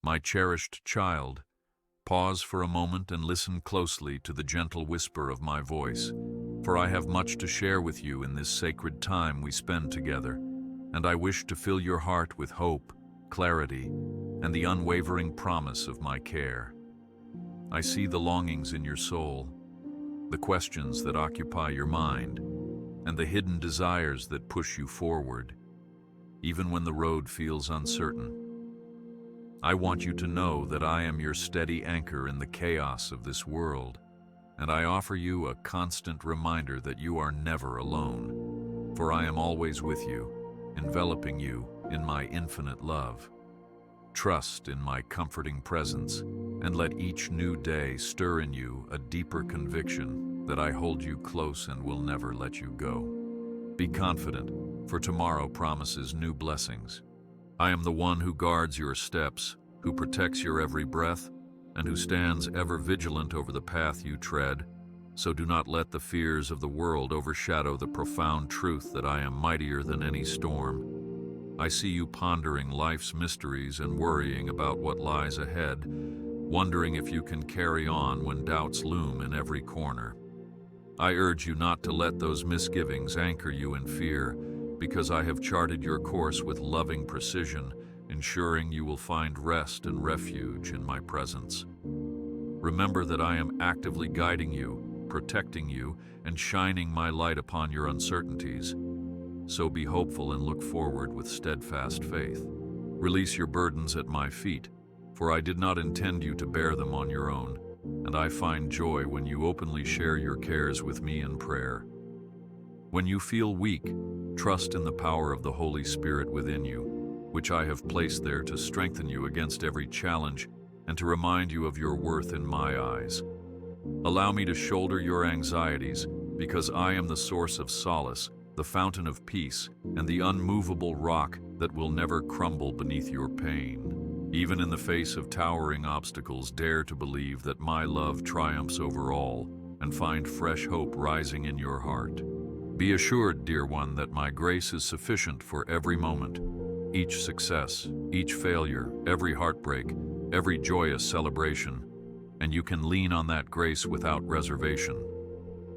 My cherished child, pause for a moment and listen closely to the gentle whisper of my voice, for I have much to share with you in this sacred time we spend together, and I wish to fill your heart with hope, clarity, and the unwavering promise of my care. I see the longings in your soul, the questions that occupy your mind, and the hidden desires that push you forward, even when the road feels uncertain. I want you to know that I am your steady anchor in the chaos of this world, and I offer you a constant reminder that you are never alone, for I am always with you, enveloping you in my infinite love. Trust in my comforting presence, and let each new day stir in you a deeper conviction that I hold you close and will never let you go. Be confident, for tomorrow promises new blessings. I am the one who guards your steps, who protects your every breath, and who stands ever vigilant over the path you tread. So do not let the fears of the world overshadow the profound truth that I am mightier than any storm. I see you pondering life's mysteries and worrying about what lies ahead, wondering if you can carry on when doubts loom in every corner. I urge you not to let those misgivings anchor you in fear, because I have charted your course with loving precision, ensuring you will find rest and refuge in my presence. Remember that I am actively guiding you, protecting you, and shining my light upon your uncertainties. So be hopeful and look forward with steadfast faith. Release your burdens at my feet, for I did not intend you to bear them on your own, and I find joy when you openly share your cares with me in prayer. When you feel weak, trust in the power of the Holy Spirit within you, which I have placed there to strengthen you against every challenge and to remind you of your worth in my eyes. Allow me to shoulder your anxieties, because I am the source of solace, the fountain of peace, and the unmovable rock that will never crumble beneath your pain. Even in the face of towering obstacles, dare to believe that my love triumphs over all, and find fresh hope rising in your heart. Be assured, dear one, that my grace is sufficient for every moment. Each success, each failure, every heartbreak, every joyous celebration, and you can lean on that grace without reservation.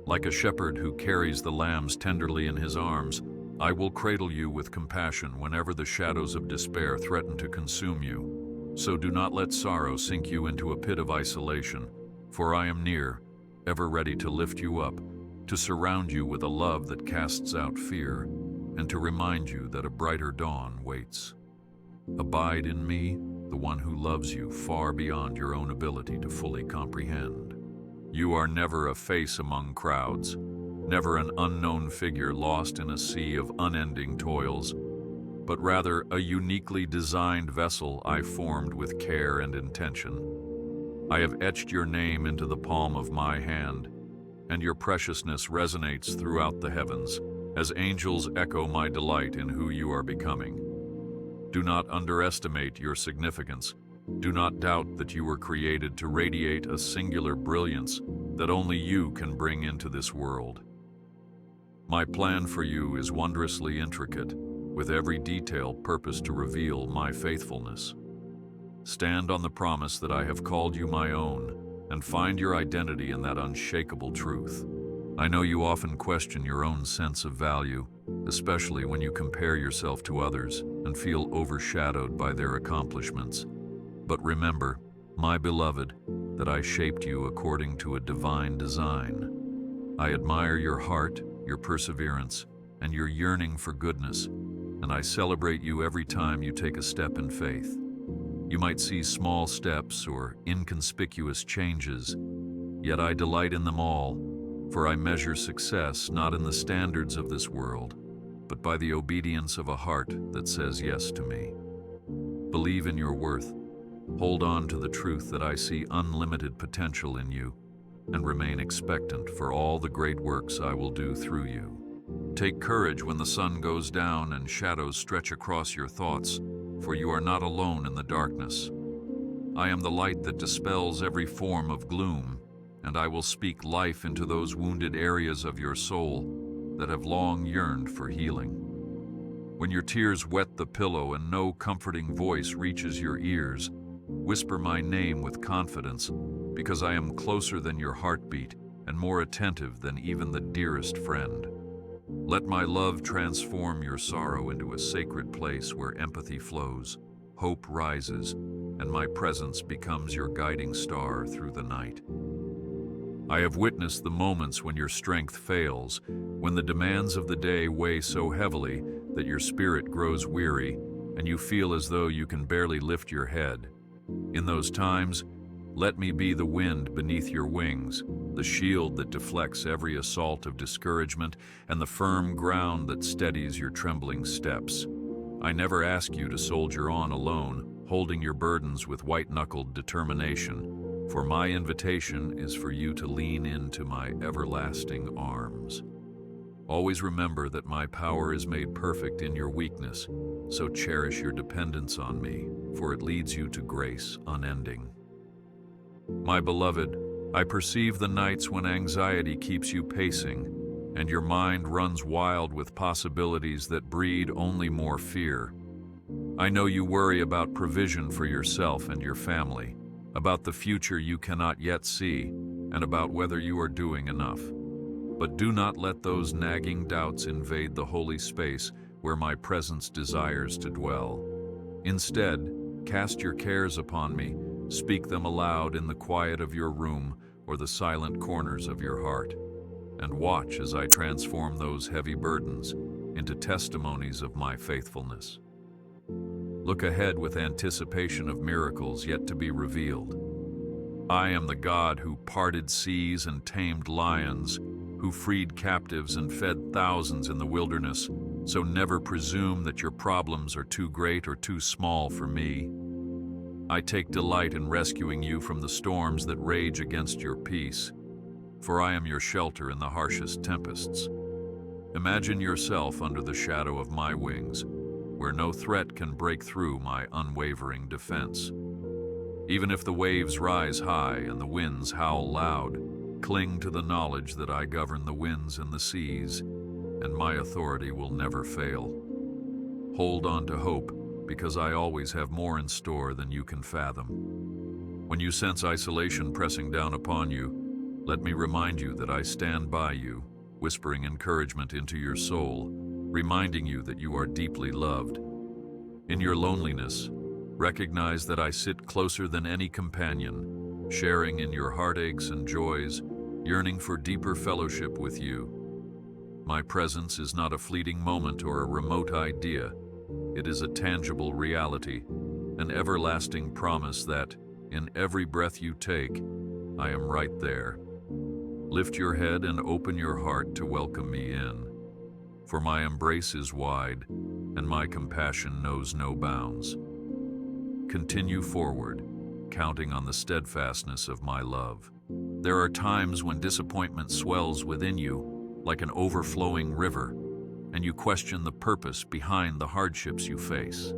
Like a shepherd who carries the lambs tenderly in his arms, I will cradle you with compassion whenever the shadows of despair threaten to consume you. So do not let sorrow sink you into a pit of isolation, for I am near, ever ready to lift you up, to surround you with a love that casts out fear, and to remind you that a brighter dawn waits. Abide in me, the one who loves you far beyond your own ability to fully comprehend. You are never a face among crowds, never an unknown figure lost in a sea of unending toils, but rather a uniquely designed vessel I formed with care and intention. I have etched your name into the palm of my hand, and your preciousness resonates throughout the heavens, as angels echo my delight in who you are becoming. Do not underestimate your significance. Do not doubt that you were created to radiate a singular brilliance that only you can bring into this world. My plan for you is wondrously intricate, with every detail purposed to reveal my faithfulness. Stand on the promise that I have called you my own, and find your identity in that unshakable truth. I know you often question your own sense of value, especially when you compare yourself to others and feel overshadowed by their accomplishments. But remember, my beloved, that I shaped you according to a divine design. I admire your heart, your perseverance, and your yearning for goodness, and I celebrate you every time you take a step in faith. You might see small steps or inconspicuous changes, yet I delight in them all, for I measure success not in the standards of this world, but by the obedience of a heart that says yes to me. Believe in your worth. Hold on to the truth that I see unlimited potential in you, and remain expectant for all the great works I will do through you. Take courage when the sun goes down and shadows stretch across your thoughts, for you are not alone in the darkness. I am the light that dispels every form of gloom, and I will speak life into those wounded areas of your soul that have long yearned for healing. When your tears wet the pillow and no comforting voice reaches your ears, Whisper my name with confidence, because I am closer than your heartbeat and more attentive than even the dearest friend. Let my love transform your sorrow into a sacred place where empathy flows, hope rises, and my presence becomes your guiding star through the night. I have witnessed the moments when your strength fails, when the demands of the day weigh so heavily that your spirit grows weary and you feel as though you can barely lift your head. In those times, let me be the wind beneath your wings, the shield that deflects every assault of discouragement, and the firm ground that steadies your trembling steps. I never ask you to soldier on alone, holding your burdens with white-knuckled determination, for my invitation is for you to lean into my everlasting arms. Always remember that my power is made perfect in your weakness, so cherish your dependence on me, for it leads you to grace unending. My beloved, I perceive the nights when anxiety keeps you pacing, and your mind runs wild with possibilities that breed only more fear. I know you worry about provision for yourself and your family, about the future you cannot yet see, and about whether you are doing enough. But do not let those nagging doubts invade the holy space where my presence desires to dwell. Instead, cast your cares upon me, speak them aloud in the quiet of your room or the silent corners of your heart, and watch as I transform those heavy burdens into testimonies of my faithfulness. Look ahead with anticipation of miracles yet to be revealed. I am the God who parted seas and tamed lions, who freed captives and fed thousands in the wilderness, so never presume that your problems are too great or too small for me. I take delight in rescuing you from the storms that rage against your peace, for I am your shelter in the harshest tempests. Imagine yourself under the shadow of my wings, where no threat can break through my unwavering defense. Even if the waves rise high and the winds howl loud, cling to the knowledge that I govern the winds and the seas, and my authority will never fail. Hold on to hope, because I always have more in store than you can fathom. When you sense isolation pressing down upon you, let me remind you that I stand by you, whispering encouragement into your soul, reminding you that you are deeply loved. In your loneliness, recognize that I sit closer than any companion, sharing in your heartaches and joys, yearning for deeper fellowship with you. My presence is not a fleeting moment or a remote idea. It is a tangible reality, an everlasting promise that, in every breath you take, I am right there. Lift your head and open your heart to welcome me in, for my embrace is wide, and my compassion knows no bounds. Continue forward, counting on the steadfastness of my love. There are times when disappointment swells within you, like an overflowing river, and you question the purpose behind the hardships you face.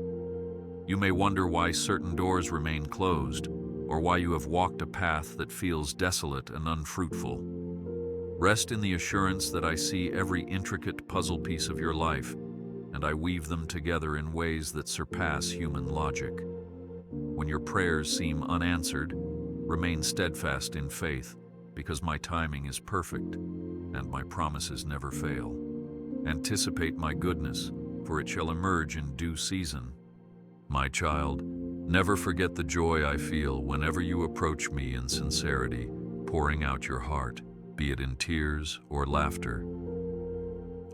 You may wonder why certain doors remain closed, or why you have walked a path that feels desolate and unfruitful. Rest in the assurance that I see every intricate puzzle piece of your life, and I weave them together in ways that surpass human logic. When your prayers seem unanswered, remain steadfast in faith, because my timing is perfect, and my promises never fail. Anticipate my goodness, for it shall emerge in due season. My child, never forget the joy I feel whenever you approach me in sincerity, pouring out your heart, be it in tears or laughter.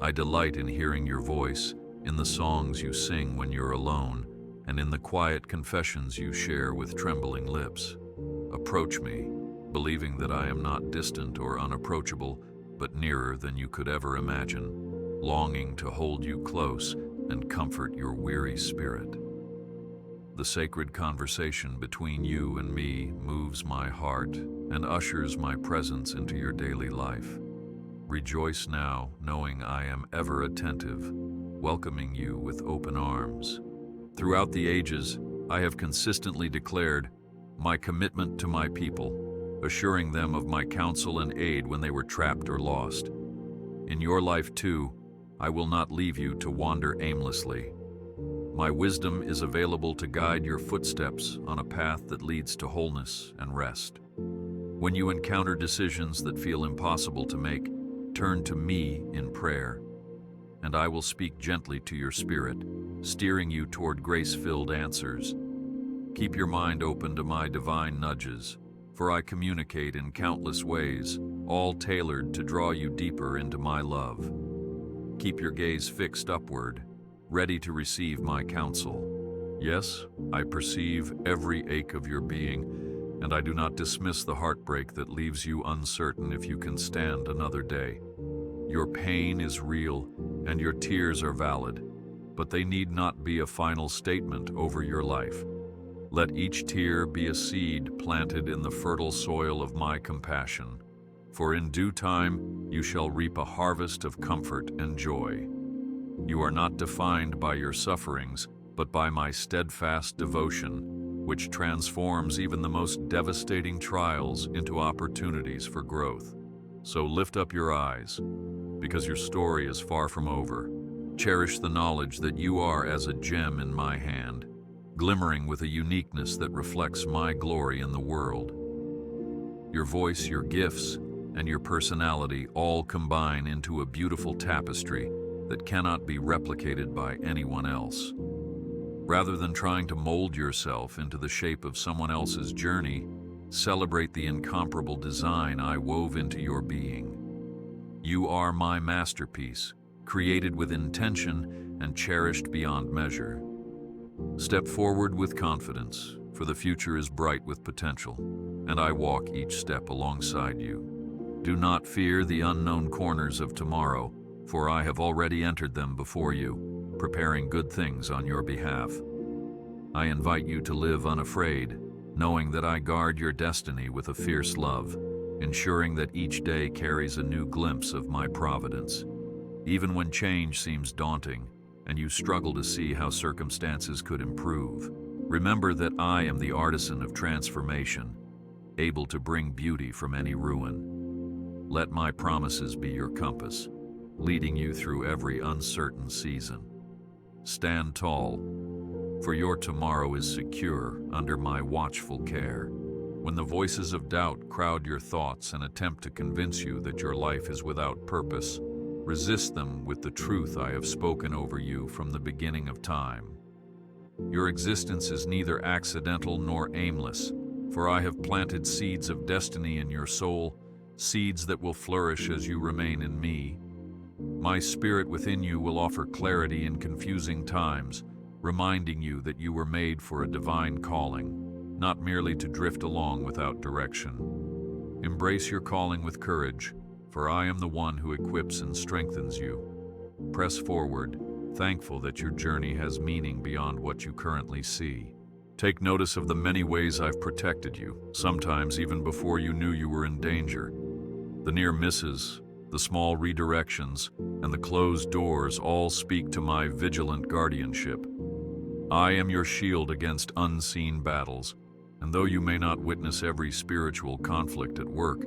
I delight in hearing your voice, in the songs you sing when you're alone, and in the quiet confessions you share with trembling lips. Approach me, believing that I am not distant or unapproachable, but nearer than you could ever imagine, longing to hold you close and comfort your weary spirit. The sacred conversation between you and me moves my heart and ushers my presence into your daily life. Rejoice now, knowing I am ever attentive, welcoming you with open arms. Throughout the ages, I have consistently declared my commitment to my people, assuring them of my counsel and aid when they were trapped or lost. In your life, too, I will not leave you to wander aimlessly. My wisdom is available to guide your footsteps on a path that leads to wholeness and rest. When you encounter decisions that feel impossible to make, turn to me in prayer, and I will speak gently to your spirit, steering you toward grace-filled answers. Keep your mind open to my divine nudges, for I communicate in countless ways, all tailored to draw you deeper into my love. Keep your gaze fixed upward, ready to receive my counsel. Yes, I perceive every ache of your being, and I do not dismiss the heartbreak that leaves you uncertain if you can stand another day. Your pain is real, and your tears are valid, but they need not be a final statement over your life. Let each tear be a seed planted in the fertile soil of my compassion, for in due time you shall reap a harvest of comfort and joy. You are not defined by your sufferings, but by my steadfast devotion, which transforms even the most devastating trials into opportunities for growth. So lift up your eyes, because your story is far from over. Cherish the knowledge that you are as a gem in my hand, glimmering with a uniqueness that reflects my glory in the world. Your voice, your gifts, and your personality all combine into a beautiful tapestry that cannot be replicated by anyone else. Rather than trying to mold yourself into the shape of someone else's journey, celebrate the incomparable design I wove into your being. You are my masterpiece, created with intention and cherished beyond measure. Step forward with confidence, for the future is bright with potential, and I walk each step alongside you. Do not fear the unknown corners of tomorrow, for I have already entered them before you, preparing good things on your behalf. I invite you to live unafraid, knowing that I guard your destiny with a fierce love, ensuring that each day carries a new glimpse of my providence. Even when change seems daunting, and you struggle to see how circumstances could improve, remember that I am the artisan of transformation, able to bring beauty from any ruin. Let my promises be your compass, leading you through every uncertain season. Stand tall, for your tomorrow is secure under my watchful care. When the voices of doubt crowd your thoughts and attempt to convince you that your life is without purpose, resist them with the truth I have spoken over you from the beginning of time. Your existence is neither accidental nor aimless, for I have planted seeds of destiny in your soul, seeds that will flourish as you remain in me. My spirit within you will offer clarity in confusing times, reminding you that you were made for a divine calling, not merely to drift along without direction. Embrace your calling with courage, for I am the one who equips and strengthens you. Press forward, thankful that your journey has meaning beyond what you currently see. Take notice of the many ways I've protected you, sometimes even before you knew you were in danger. The near misses, the small redirections, and the closed doors all speak to my vigilant guardianship. I am your shield against unseen battles, and though you may not witness every spiritual conflict at work,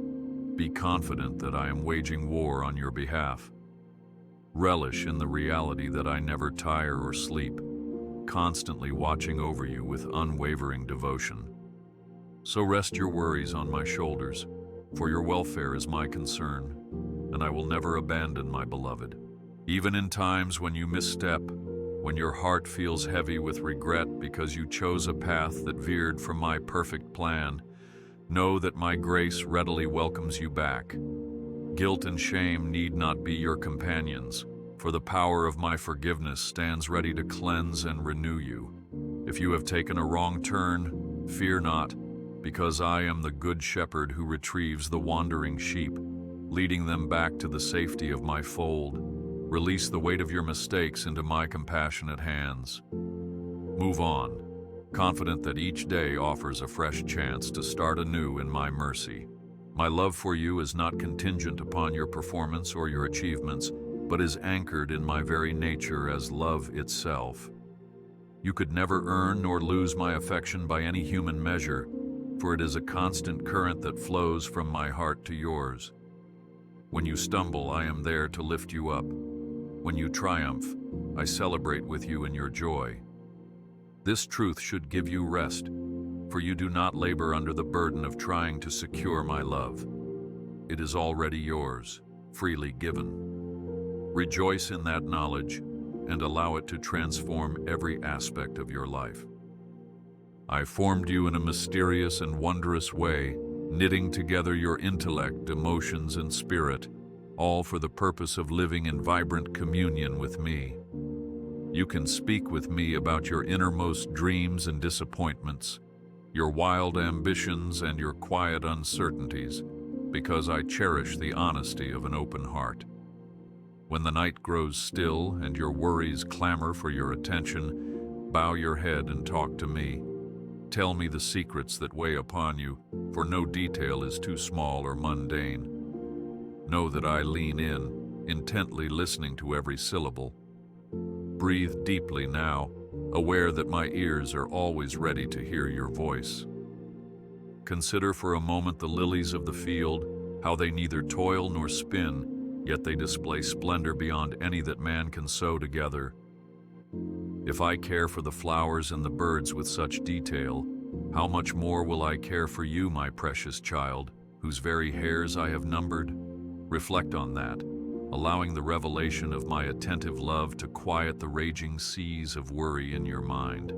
be confident that I am waging war on your behalf. Relish in the reality that I never tire or sleep, constantly watching over you with unwavering devotion. So rest your worries on my shoulders, for your welfare is my concern, and I will never abandon my beloved. Even in times when you misstep, when your heart feels heavy with regret because you chose a path that veered from my perfect plan, know that my grace readily welcomes you back. Guilt and shame need not be your companions, for the power of my forgiveness stands ready to cleanse and renew you. If you have taken a wrong turn, fear not, because I am the good shepherd who retrieves the wandering sheep, leading them back to the safety of my fold. Release the weight of your mistakes into my compassionate hands. Move on, confident that each day offers a fresh chance to start anew in my mercy. My love for you is not contingent upon your performance or your achievements, but is anchored in my very nature as love itself. You could never earn nor lose my affection by any human measure, for it is a constant current that flows from my heart to yours. When you stumble, I am there to lift you up. When you triumph, I celebrate with you in your joy. This truth should give you rest, for you do not labor under the burden of trying to secure my love. It is already yours, freely given. Rejoice in that knowledge and allow it to transform every aspect of your life. I formed you in a mysterious and wondrous way, knitting together your intellect, emotions, and spirit, all for the purpose of living in vibrant communion with me. You can speak with me about your innermost dreams and disappointments, your wild ambitions and your quiet uncertainties, because I cherish the honesty of an open heart. When the night grows still and your worries clamor for your attention, bow your head and talk to me. Tell me the secrets that weigh upon you, for no detail is too small or mundane. Know that I lean in, intently listening to every syllable. Breathe deeply now, aware that my ears are always ready to hear your voice. Consider for a moment the lilies of the field, how they neither toil nor spin, yet they display splendor beyond any that man can sew together. If I care for the flowers and the birds with such detail, how much more will I care for you, my precious child, whose very hairs I have numbered? Reflect on that, allowing the revelation of my attentive love to quiet the raging seas of worry in your mind.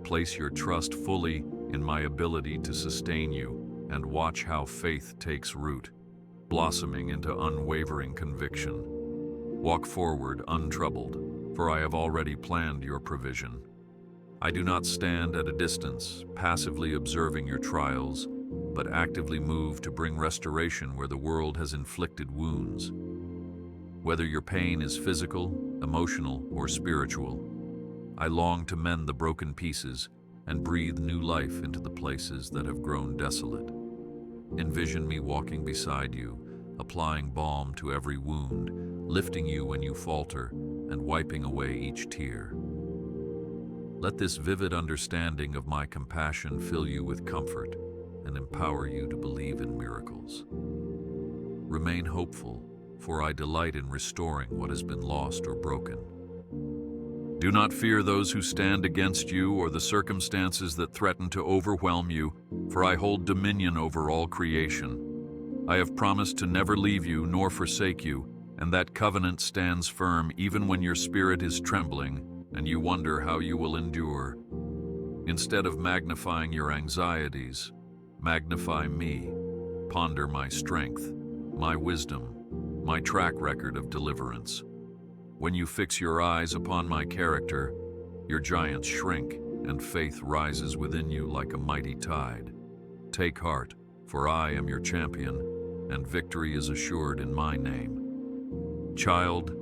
Place your trust fully in my ability to sustain you, and watch how faith takes root, blossoming into unwavering conviction. Walk forward untroubled, for I have already planned your provision. I do not stand at a distance, passively observing your trials, but actively move to bring restoration where the world has inflicted wounds. Whether your pain is physical, emotional, or spiritual, I long to mend the broken pieces and breathe new life into the places that have grown desolate. Envision me walking beside you, applying balm to every wound, lifting you when you falter, and wiping away each tear. Let this vivid understanding of my compassion fill you with comfort and empower you to believe in miracles. Remain hopeful, for I delight in restoring what has been lost or broken. Do not fear those who stand against you or the circumstances that threaten to overwhelm you, for I hold dominion over all creation. I have promised to never leave you nor forsake you, and that covenant stands firm even when your spirit is trembling and you wonder how you will endure. Instead of magnifying your anxieties, magnify me. Ponder my strength, my wisdom, my track record of deliverance. When you fix your eyes upon my character, your giants shrink and faith rises within you like a mighty tide. Take heart, for I am your champion, and victory is assured in my name. Child,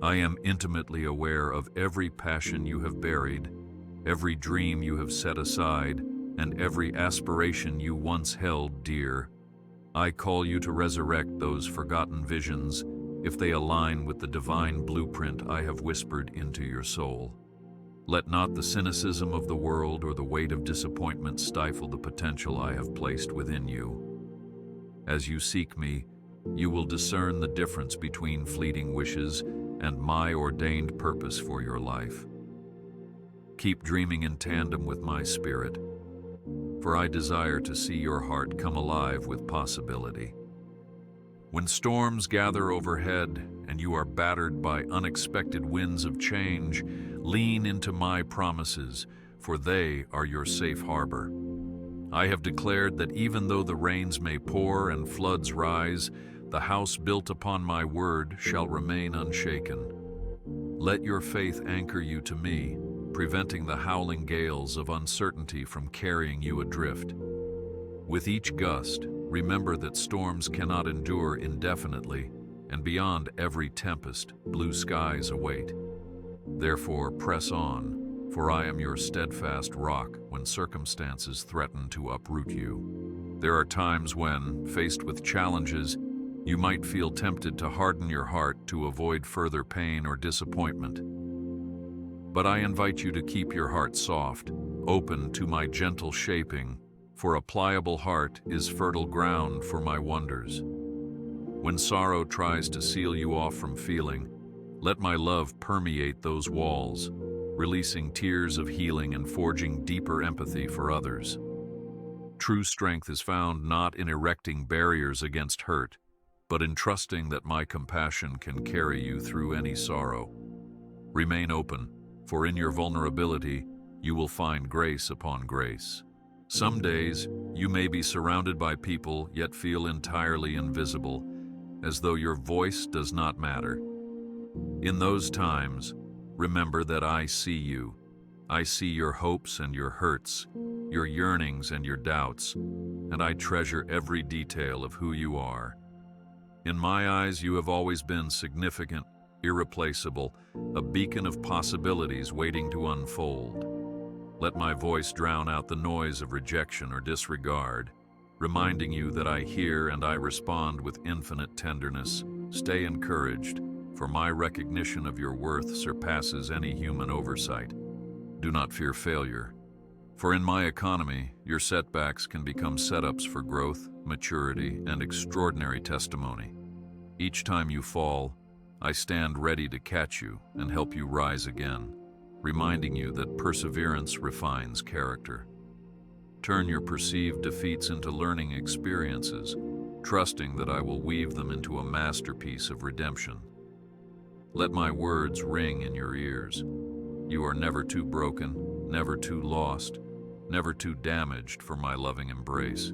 I am intimately aware of every passion you have buried, every dream you have set aside, and every aspiration you once held dear. I call you to resurrect those forgotten visions if they align with the divine blueprint I have whispered into your soul. Let not the cynicism of the world or the weight of disappointment stifle the potential I have placed within you. As you seek me, you will discern the difference between fleeting wishes and my ordained purpose for your life. Keep dreaming in tandem with my spirit, for I desire to see your heart come alive with possibility. When storms gather overhead and you are battered by unexpected winds of change, lean into my promises, for they are your safe harbor. I have declared that even though the rains may pour and floods rise, the house built upon my word shall remain unshaken. Let your faith anchor you to me, preventing the howling gales of uncertainty from carrying you adrift. With each gust, remember that storms cannot endure indefinitely, and beyond every tempest, blue skies await. Therefore, press on, for I am your steadfast rock when circumstances threaten to uproot you. There are times when, faced with challenges, you might feel tempted to harden your heart to avoid further pain or disappointment. But I invite you to keep your heart soft, open to my gentle shaping, for a pliable heart is fertile ground for my wonders. When sorrow tries to seal you off from feeling, let my love permeate those walls, releasing tears of healing and forging deeper empathy for others. True strength is found not in erecting barriers against hurt, but in trusting that my compassion can carry you through any sorrow. Remain open, for in your vulnerability, you will find grace upon grace. Some days, you may be surrounded by people, yet feel entirely invisible, as though your voice does not matter. In those times, remember that I see you. I see your hopes and your hurts, your yearnings and your doubts, and I treasure every detail of who you are. In my eyes, you have always been significant, irreplaceable, a beacon of possibilities waiting to unfold. Let my voice drown out the noise of rejection or disregard, reminding you that I hear and I respond with infinite tenderness. Stay encouraged, for my recognition of your worth surpasses any human oversight. Do not fear failure, for in my economy, your setbacks can become setups for growth, maturity, and extraordinary testimony. Each time you fall, I stand ready to catch you and help you rise again, reminding you that perseverance refines character. Turn your perceived defeats into learning experiences, trusting that I will weave them into a masterpiece of redemption. Let my words ring in your ears. You are never too broken, never too lost, never too damaged for my loving embrace.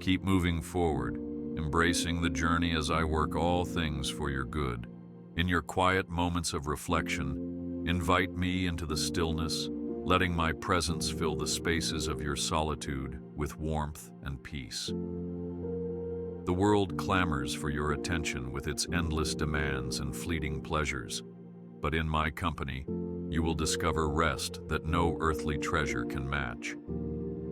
Keep moving forward, embracing the journey as I work all things for your good. In your quiet moments of reflection, invite me into the stillness, letting my presence fill the spaces of your solitude with warmth and peace. The world clamors for your attention with its endless demands and fleeting pleasures, but in my company, you will discover rest that no earthly treasure can match.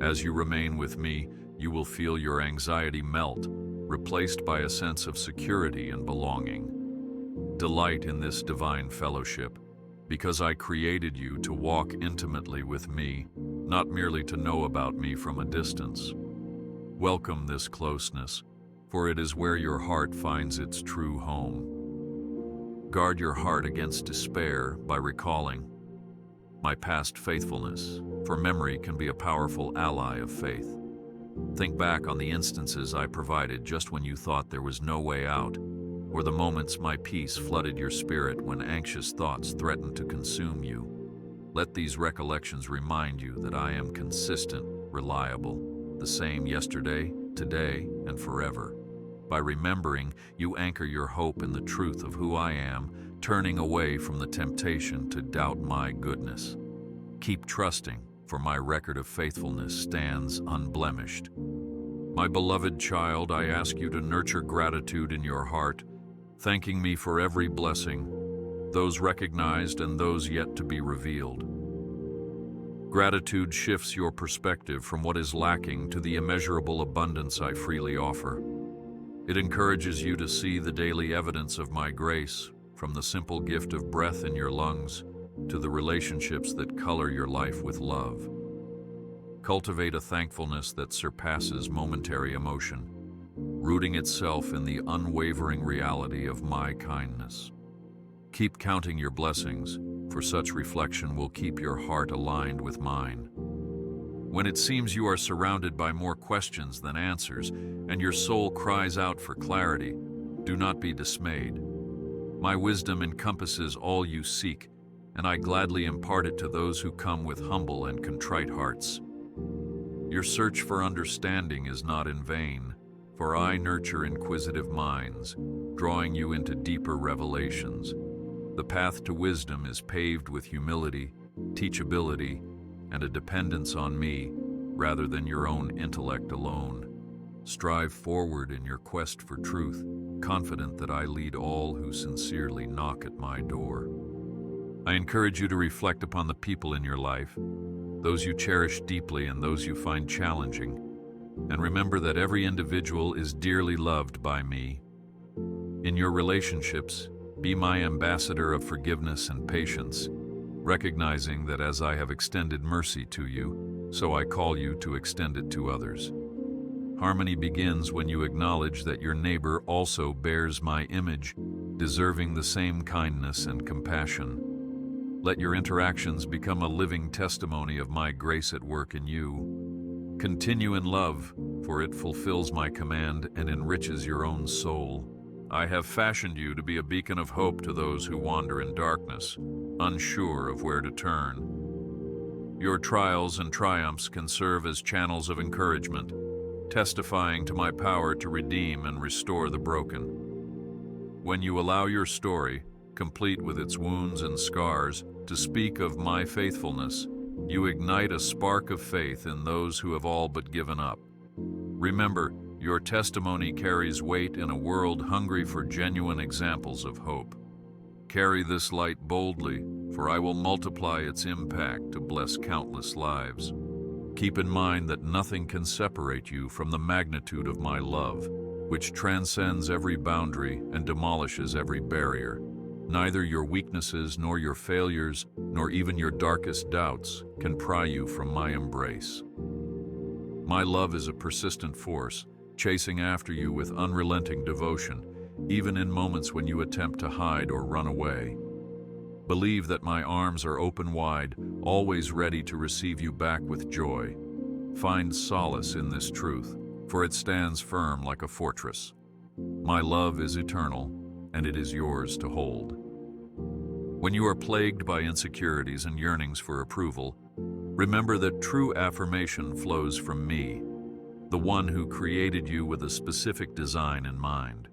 As you remain with me, you will feel your anxiety melt, replaced by a sense of security and belonging. Delight in this divine fellowship, because I created you to walk intimately with me, not merely to know about me from a distance. Welcome this closeness, for it is where your heart finds its true home. Guard your heart against despair by recalling my past faithfulness, for memory can be a powerful ally of faith. Think back on the instances I provided just when you thought there was no way out, or the moments my peace flooded your spirit when anxious thoughts threatened to consume you. Let these recollections remind you that I am consistent, reliable, the same yesterday, today, and forever. By remembering, you anchor your hope in the truth of who I am, turning away from the temptation to doubt my goodness. Keep trusting, for my record of faithfulness stands unblemished. My beloved child, I ask you to nurture gratitude in your heart, thanking me for every blessing, those recognized and those yet to be revealed. Gratitude shifts your perspective from what is lacking to the immeasurable abundance I freely offer. It encourages you to see the daily evidence of my grace, from the simple gift of breath in your lungs to the relationships that color your life with love. Cultivate a thankfulness that surpasses momentary emotion, rooting itself in the unwavering reality of my kindness. Keep counting your blessings, for such reflection will keep your heart aligned with mine. When it seems you are surrounded by more questions than answers, and your soul cries out for clarity, do not be dismayed. My wisdom encompasses all you seek, and I gladly impart it to those who come with humble and contrite hearts. Your search for understanding is not in vain, for I nurture inquisitive minds, drawing you into deeper revelations. The path to wisdom is paved with humility, teachability, and a dependence on me rather than your own intellect alone. Strive forward in your quest for truth, confident that I lead all who sincerely knock at my door. I encourage you to reflect upon the people in your life, those you cherish deeply and those you find challenging, and remember that every individual is dearly loved by me. In your relationships, be my ambassador of forgiveness and patience, recognizing that as I have extended mercy to you, so I call you to extend it to others. Harmony begins when you acknowledge that your neighbor also bears my image, deserving the same kindness and compassion. Let your interactions become a living testimony of my grace at work in you. Continue in love, for it fulfills my command and enriches your own soul. I have fashioned you to be a beacon of hope to those who wander in darkness, unsure of where to turn. Your trials and triumphs can serve as channels of encouragement, testifying to my power to redeem and restore the broken. When you allow your story, complete with its wounds and scars, to speak of my faithfulness, you ignite a spark of faith in those who have all but given up. Remember, your testimony carries weight in a world hungry for genuine examples of hope. Carry this light boldly, for I will multiply its impact to bless countless lives. Keep in mind that nothing can separate you from the magnitude of my love, which transcends every boundary and demolishes every barrier. Neither your weaknesses nor your failures, nor even your darkest doubts, can pry you from my embrace. My love is a persistent force, chasing after you with unrelenting devotion, even in moments when you attempt to hide or run away. Believe that my arms are open wide, always ready to receive you back with joy. Find solace in this truth, for it stands firm like a fortress. My love is eternal, and it is yours to hold. When you are plagued by insecurities and yearnings for approval, remember that true affirmation flows from me, the one who created you with a specific design in mind.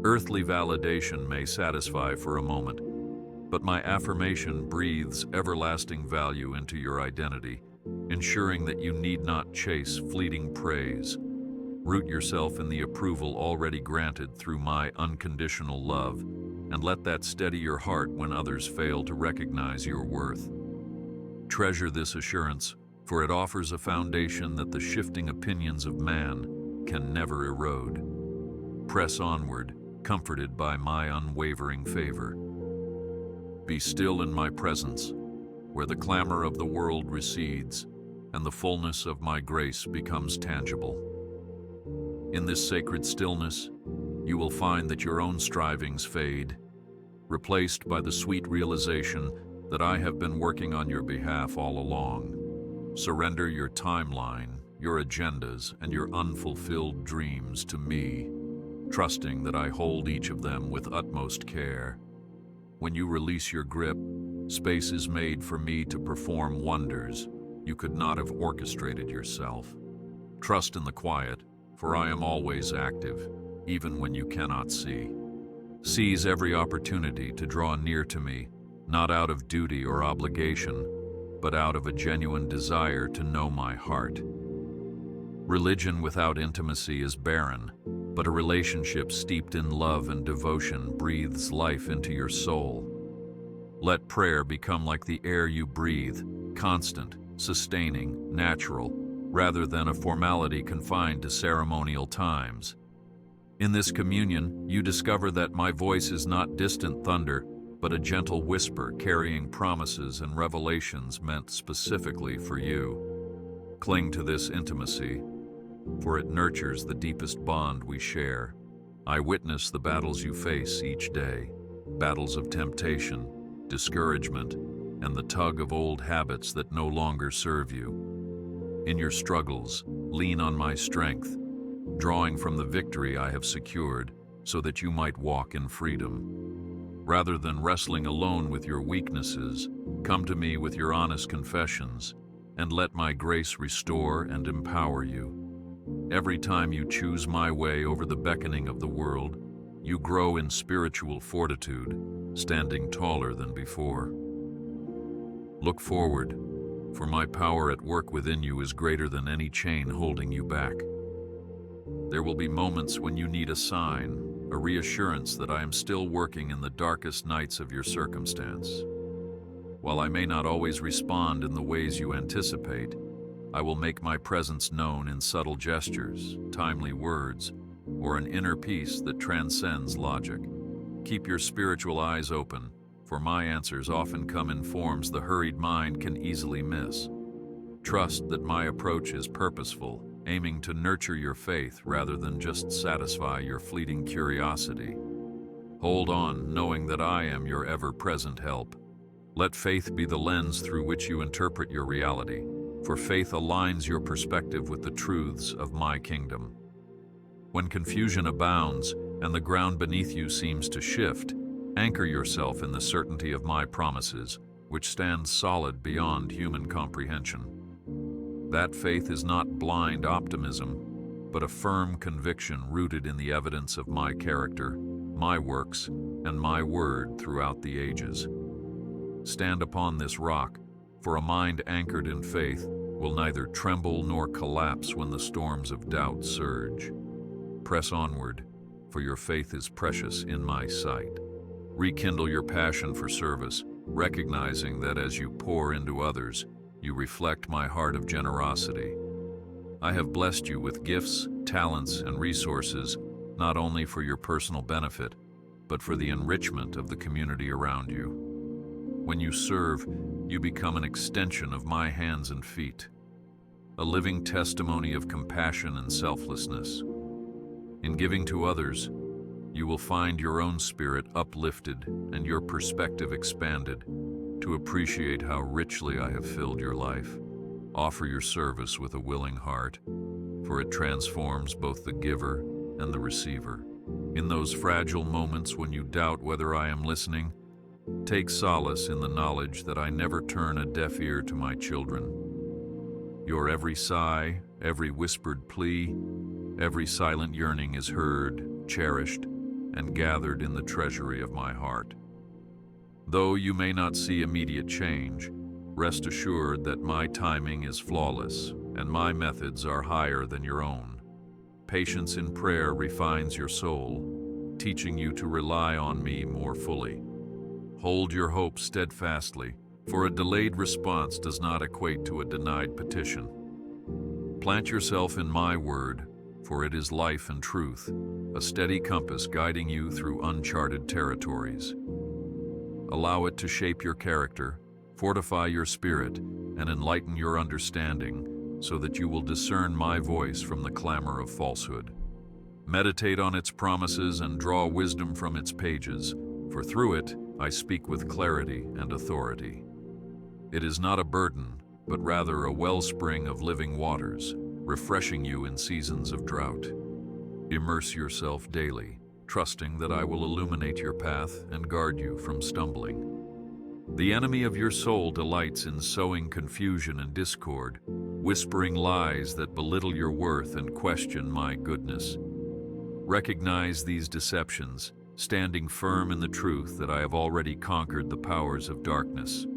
Earthly validation may satisfy for a moment, but my affirmation breathes everlasting value into your identity, ensuring that you need not chase fleeting praise. Root yourself in the approval already granted through my unconditional love, and let that steady your heart when others fail to recognize your worth. Treasure this assurance, for it offers a foundation that the shifting opinions of man can never erode. Press onward, comforted by my unwavering favor. Be still in my presence, where the clamor of the world recedes, and the fullness of my grace becomes tangible. In this sacred stillness, you will find that your own strivings fade, replaced by the sweet realization that I have been working on your behalf all along. Surrender your timeline, your agendas, and your unfulfilled dreams to me, trusting that I hold each of them with utmost care. When you release your grip, space is made for me to perform wonders you could not have orchestrated yourself. Trust in the quiet, for I am always active, even when you cannot see. Seize every opportunity to draw near to me, not out of duty or obligation, but out of a genuine desire to know my heart. Religion without intimacy is barren, but a relationship steeped in love and devotion breathes life into your soul. Let prayer become like the air you breathe, constant, sustaining, natural, rather than a formality confined to ceremonial times. In this communion, you discover that my voice is not distant thunder, but a gentle whisper carrying promises and revelations meant specifically for you. Cling to this intimacy, for it nurtures the deepest bond we share. I witness the battles you face each day, battles of temptation, discouragement, and the tug of old habits that no longer serve you. In your struggles, lean on my strength, drawing from the victory I have secured so that you might walk in freedom. Rather than wrestling alone with your weaknesses, come to me with your honest confessions, and let my grace restore and empower you. Every time you choose my way over the beckoning of the world, you grow in spiritual fortitude, standing taller than before. Look forward, for my power at work within you is greater than any chain holding you back. There will be moments when you need a sign, a reassurance that I am still working in the darkest nights of your circumstance. While I may not always respond in the ways you anticipate, I will make my presence known in subtle gestures, timely words, or an inner peace that transcends logic. Keep your spiritual eyes open, for my answers often come in forms the hurried mind can easily miss. Trust that my approach is purposeful, aiming to nurture your faith rather than just satisfy your fleeting curiosity. Hold on, knowing that I am your ever-present help. Let faith be the lens through which you interpret your reality, for faith aligns your perspective with the truths of my kingdom. When confusion abounds and the ground beneath you seems to shift, anchor yourself in the certainty of my promises, which stand solid beyond human comprehension. That faith is not blind optimism, but a firm conviction rooted in the evidence of my character, my works, and my word throughout the ages. Stand upon this rock, for a mind anchored in faith will neither tremble nor collapse when the storms of doubt surge. Press onward, for your faith is precious in my sight. Rekindle your passion for service, recognizing that as you pour into others, you reflect my heart of generosity. I have blessed you with gifts, talents, and resources, not only for your personal benefit, but for the enrichment of the community around you. When you serve, you become an extension of my hands and feet, a living testimony of compassion and selflessness. In giving to others, you will find your own spirit uplifted and your perspective expanded to appreciate how richly I have filled your life. Offer your service with a willing heart, for it transforms both the giver and the receiver. In those fragile moments when you doubt whether I am listening, take solace in the knowledge that I never turn a deaf ear to my children. Your every sigh, every whispered plea, every silent yearning is heard, cherished, and gathered in the treasury of my heart. Though you may not see immediate change, rest assured that my timing is flawless and my methods are higher than your own. Patience in prayer refines your soul, teaching you to rely on me more fully. Hold your hope steadfastly, for a delayed response does not equate to a denied petition. Plant yourself in my word, for it is life and truth, a steady compass guiding you through uncharted territories. Allow it to shape your character, fortify your spirit, and enlighten your understanding, so that you will discern my voice from the clamor of falsehood. Meditate on its promises and draw wisdom from its pages, for through it I speak with clarity and authority. It is not a burden, but rather a wellspring of living waters, refreshing you in seasons of drought. Immerse yourself daily, trusting that I will illuminate your path and guard you from stumbling. The enemy of your soul delights in sowing confusion and discord, whispering lies that belittle your worth and question my goodness. Recognize these deceptions, standing firm in the truth that I have already conquered the powers of darkness.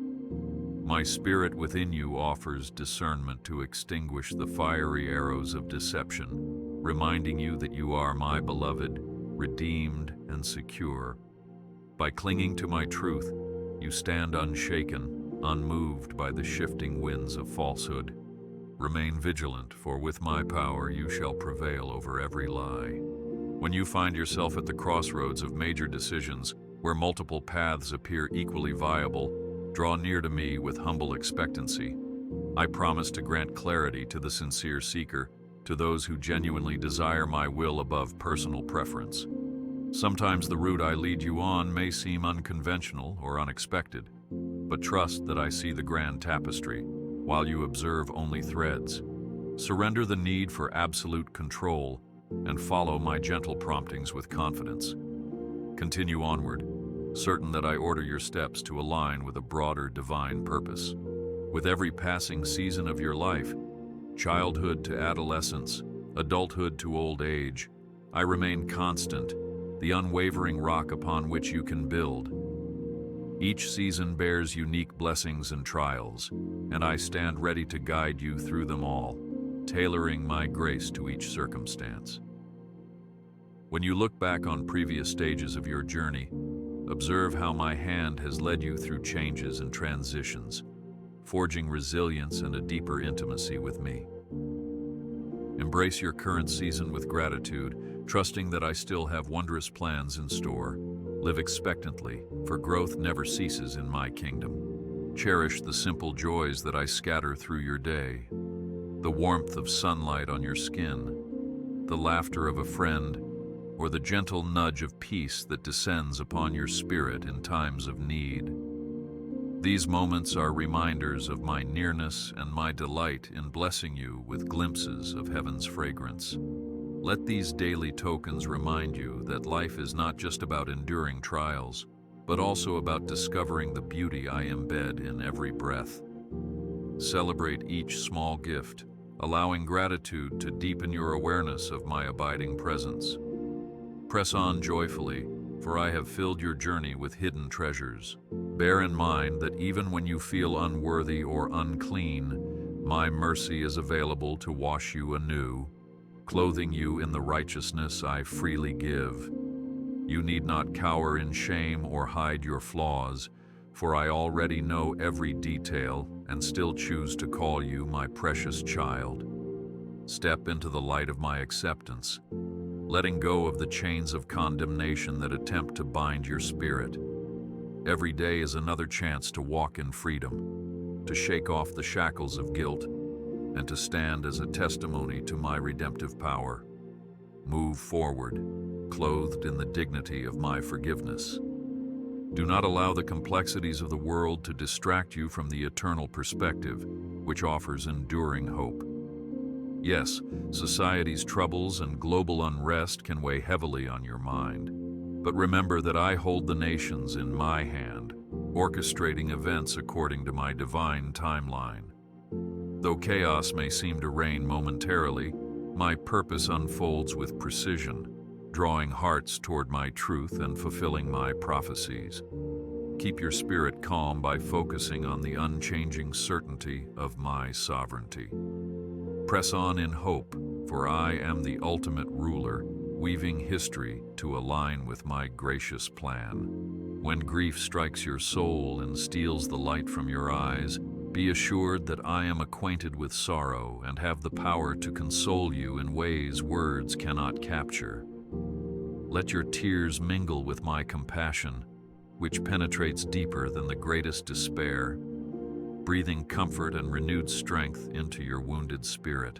My spirit within you offers discernment to extinguish the fiery arrows of deception, reminding you that you are my beloved, redeemed, and secure. By clinging to my truth, you stand unshaken, unmoved by the shifting winds of falsehood. Remain vigilant, for with my power you shall prevail over every lie. When you find yourself at the crossroads of major decisions, where multiple paths appear equally viable, draw near to me with humble expectancy. I promise to grant clarity to the sincere seeker, to those who genuinely desire my will above personal preference. Sometimes the route I lead you on may seem unconventional or unexpected, but trust that I see the grand tapestry, while you observe only threads. Surrender the need for absolute control and follow my gentle promptings with confidence. Continue onward, certain that I order your steps to align with a broader divine purpose. With every passing season of your life, childhood to adolescence, adulthood to old age, I remain constant, the unwavering rock upon which you can build. Each season bears unique blessings and trials, and I stand ready to guide you through them all, tailoring my grace to each circumstance. When you look back on previous stages of your journey, observe how my hand has led you through changes and transitions, forging resilience and a deeper intimacy with me. Embrace your current season with gratitude, trusting that I still have wondrous plans in store. Live expectantly, for growth never ceases in my kingdom. Cherish the simple joys that I scatter through your day, the warmth of sunlight on your skin, the laughter of a friend, or the gentle nudge of peace that descends upon your spirit in times of need. These moments are reminders of my nearness and my delight in blessing you with glimpses of heaven's fragrance. Let these daily tokens remind you that life is not just about enduring trials, but also about discovering the beauty I embed in every breath. Celebrate each small gift, allowing gratitude to deepen your awareness of my abiding presence. Press on joyfully, for I have filled your journey with hidden treasures. Bear in mind that even when you feel unworthy or unclean, my mercy is available to wash you anew, clothing you in the righteousness I freely give. You need not cower in shame or hide your flaws, for I already know every detail and still choose to call you my precious child. Step into the light of my acceptance, letting go of the chains of condemnation that attempt to bind your spirit. Every day is another chance to walk in freedom, to shake off the shackles of guilt, and to stand as a testimony to my redemptive power. Move forward, clothed in the dignity of my forgiveness. Do not allow the complexities of the world to distract you from the eternal perspective, which offers enduring hope. Yes, society's troubles and global unrest can weigh heavily on your mind, but remember that I hold the nations in my hand, orchestrating events according to my divine timeline. Though chaos may seem to reign momentarily, my purpose unfolds with precision, drawing hearts toward my truth and fulfilling my prophecies. Keep your spirit calm by focusing on the unchanging certainty of my sovereignty. Press on in hope, for I am the ultimate ruler, weaving history to align with my gracious plan. When grief strikes your soul and steals the light from your eyes, be assured that I am acquainted with sorrow and have the power to console you in ways words cannot capture. Let your tears mingle with my compassion, which penetrates deeper than the greatest despair, breathing comfort and renewed strength into your wounded spirit.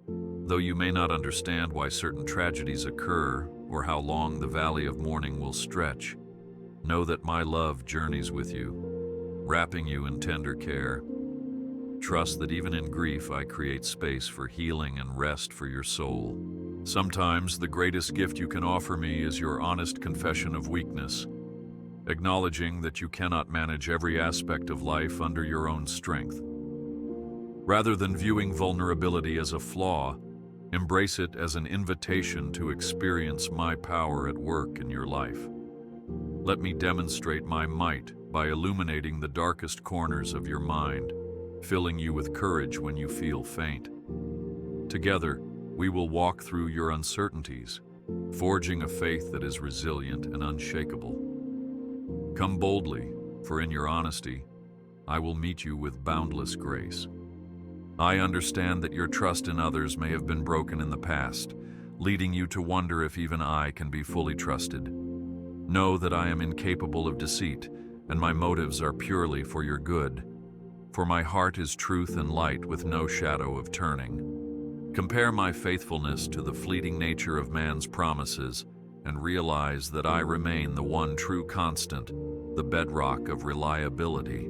Though you may not understand why certain tragedies occur or how long the valley of mourning will stretch, know that my love journeys with you, wrapping you in tender care. Trust that even in grief I create space for healing and rest for your soul. Sometimes the greatest gift you can offer me is your honest confession of weakness, acknowledging that you cannot manage every aspect of life under your own strength. Rather than viewing vulnerability as a flaw, embrace it as an invitation to experience my power at work in your life. Let me demonstrate my might by illuminating the darkest corners of your mind, filling you with courage when you feel faint. Together, we will walk through your uncertainties, forging a faith that is resilient and unshakable. Come boldly, for in your honesty, I will meet you with boundless grace. I understand that your trust in others may have been broken in the past, leading you to wonder if even I can be fully trusted. Know that I am incapable of deceit, and my motives are purely for your good. For my heart is truth and light with no shadow of turning. Compare my faithfulness to the fleeting nature of man's promises, and realize that I remain the one true constant, the bedrock of reliability.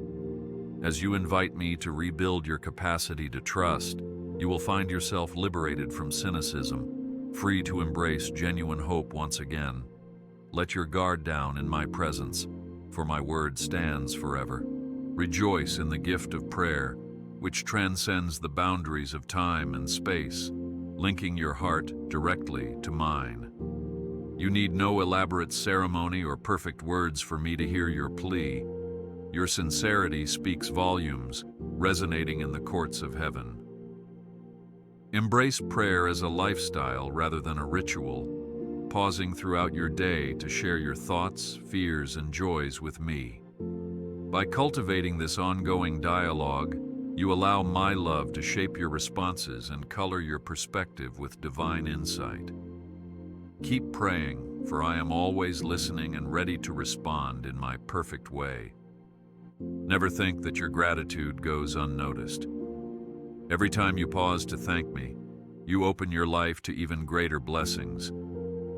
As you invite me to rebuild your capacity to trust, you will find yourself liberated from cynicism, free to embrace genuine hope once again. Let your guard down in my presence, for my word stands forever. Rejoice in the gift of prayer, which transcends the boundaries of time and space, linking your heart directly to mine. You need no elaborate ceremony or perfect words for me to hear your plea. Your sincerity speaks volumes, resonating in the courts of heaven. Embrace prayer as a lifestyle rather than a ritual, pausing throughout your day to share your thoughts, fears, and joys with me. By cultivating this ongoing dialogue, you allow my love to shape your responses and color your perspective with divine insight. Keep praying, for I am always listening and ready to respond in my perfect way. Never think that your gratitude goes unnoticed. Every time you pause to thank me, you open your life to even greater blessings,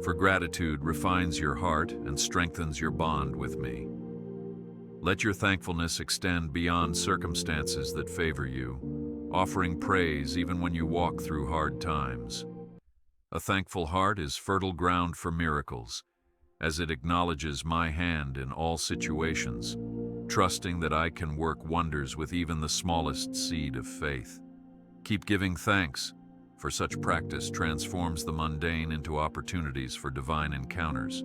for gratitude refines your heart and strengthens your bond with me. Let your thankfulness extend beyond circumstances that favor you, offering praise even when you walk through hard times. A thankful heart is fertile ground for miracles, as it acknowledges my hand in all situations, trusting that I can work wonders with even the smallest seed of faith. Keep giving thanks, for such practice transforms the mundane into opportunities for divine encounters.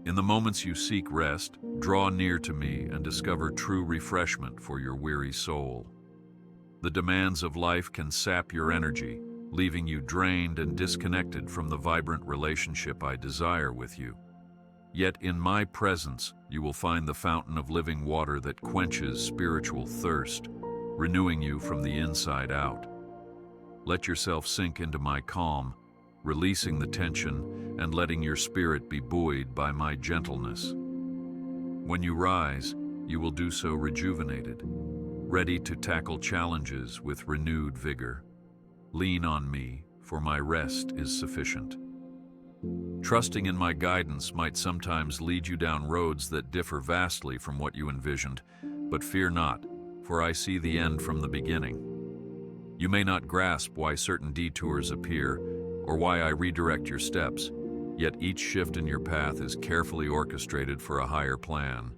In the moments you seek rest, draw near to me and discover true refreshment for your weary soul. The demands of life can sap your energy, leaving you drained and disconnected from the vibrant relationship I desire with you. Yet in my presence, you will find the fountain of living water that quenches spiritual thirst, renewing you from the inside out. Let yourself sink into my calm, releasing the tension and letting your spirit be buoyed by my gentleness. When you rise, you will do so rejuvenated, ready to tackle challenges with renewed vigor. Lean on me, for my rest is sufficient. Trusting in my guidance might sometimes lead you down roads that differ vastly from what you envisioned, but fear not, for I see the end from the beginning. You may not grasp why certain detours appear, or why I redirect your steps, yet each shift in your path is carefully orchestrated for a higher plan.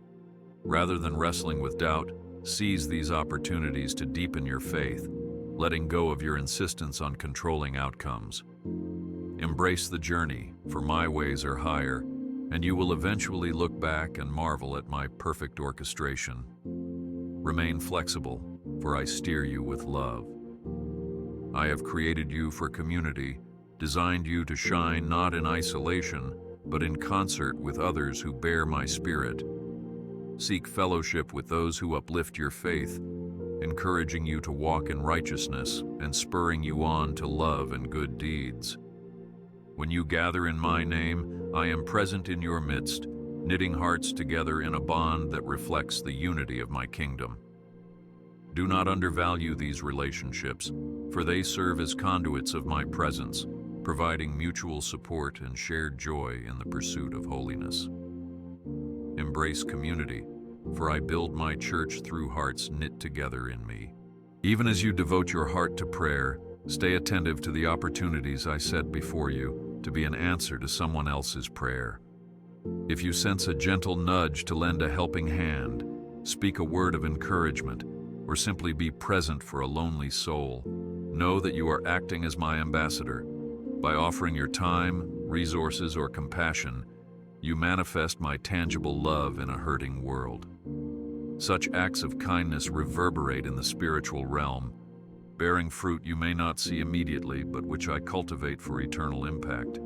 Rather than wrestling with doubt, seize these opportunities to deepen your faith, letting go of your insistence on controlling outcomes. Embrace the journey, for my ways are higher, and you will eventually look back and marvel at my perfect orchestration. Remain flexible, for I steer you with love. I have created you for community, designed you to shine not in isolation, but in concert with others who bear my spirit. Seek fellowship with those who uplift your faith, encouraging you to walk in righteousness and spurring you on to love and good deeds. When you gather in my name, I am present in your midst, knitting hearts together in a bond that reflects the unity of my kingdom. Do not undervalue these relationships, for they serve as conduits of my presence, providing mutual support and shared joy in the pursuit of holiness. Embrace community, for I build my church through hearts knit together in me. Even as you devote your heart to prayer, stay attentive to the opportunities I set before you to be an answer to someone else's prayer. If you sense a gentle nudge to lend a helping hand, speak a word of encouragement, or simply be present for a lonely soul, know that you are acting as my ambassador. By offering your time, resources, or compassion, you manifest my tangible love in a hurting world. Such acts of kindness reverberate in the spiritual realm, bearing fruit you may not see immediately, but which I cultivate for eternal impact.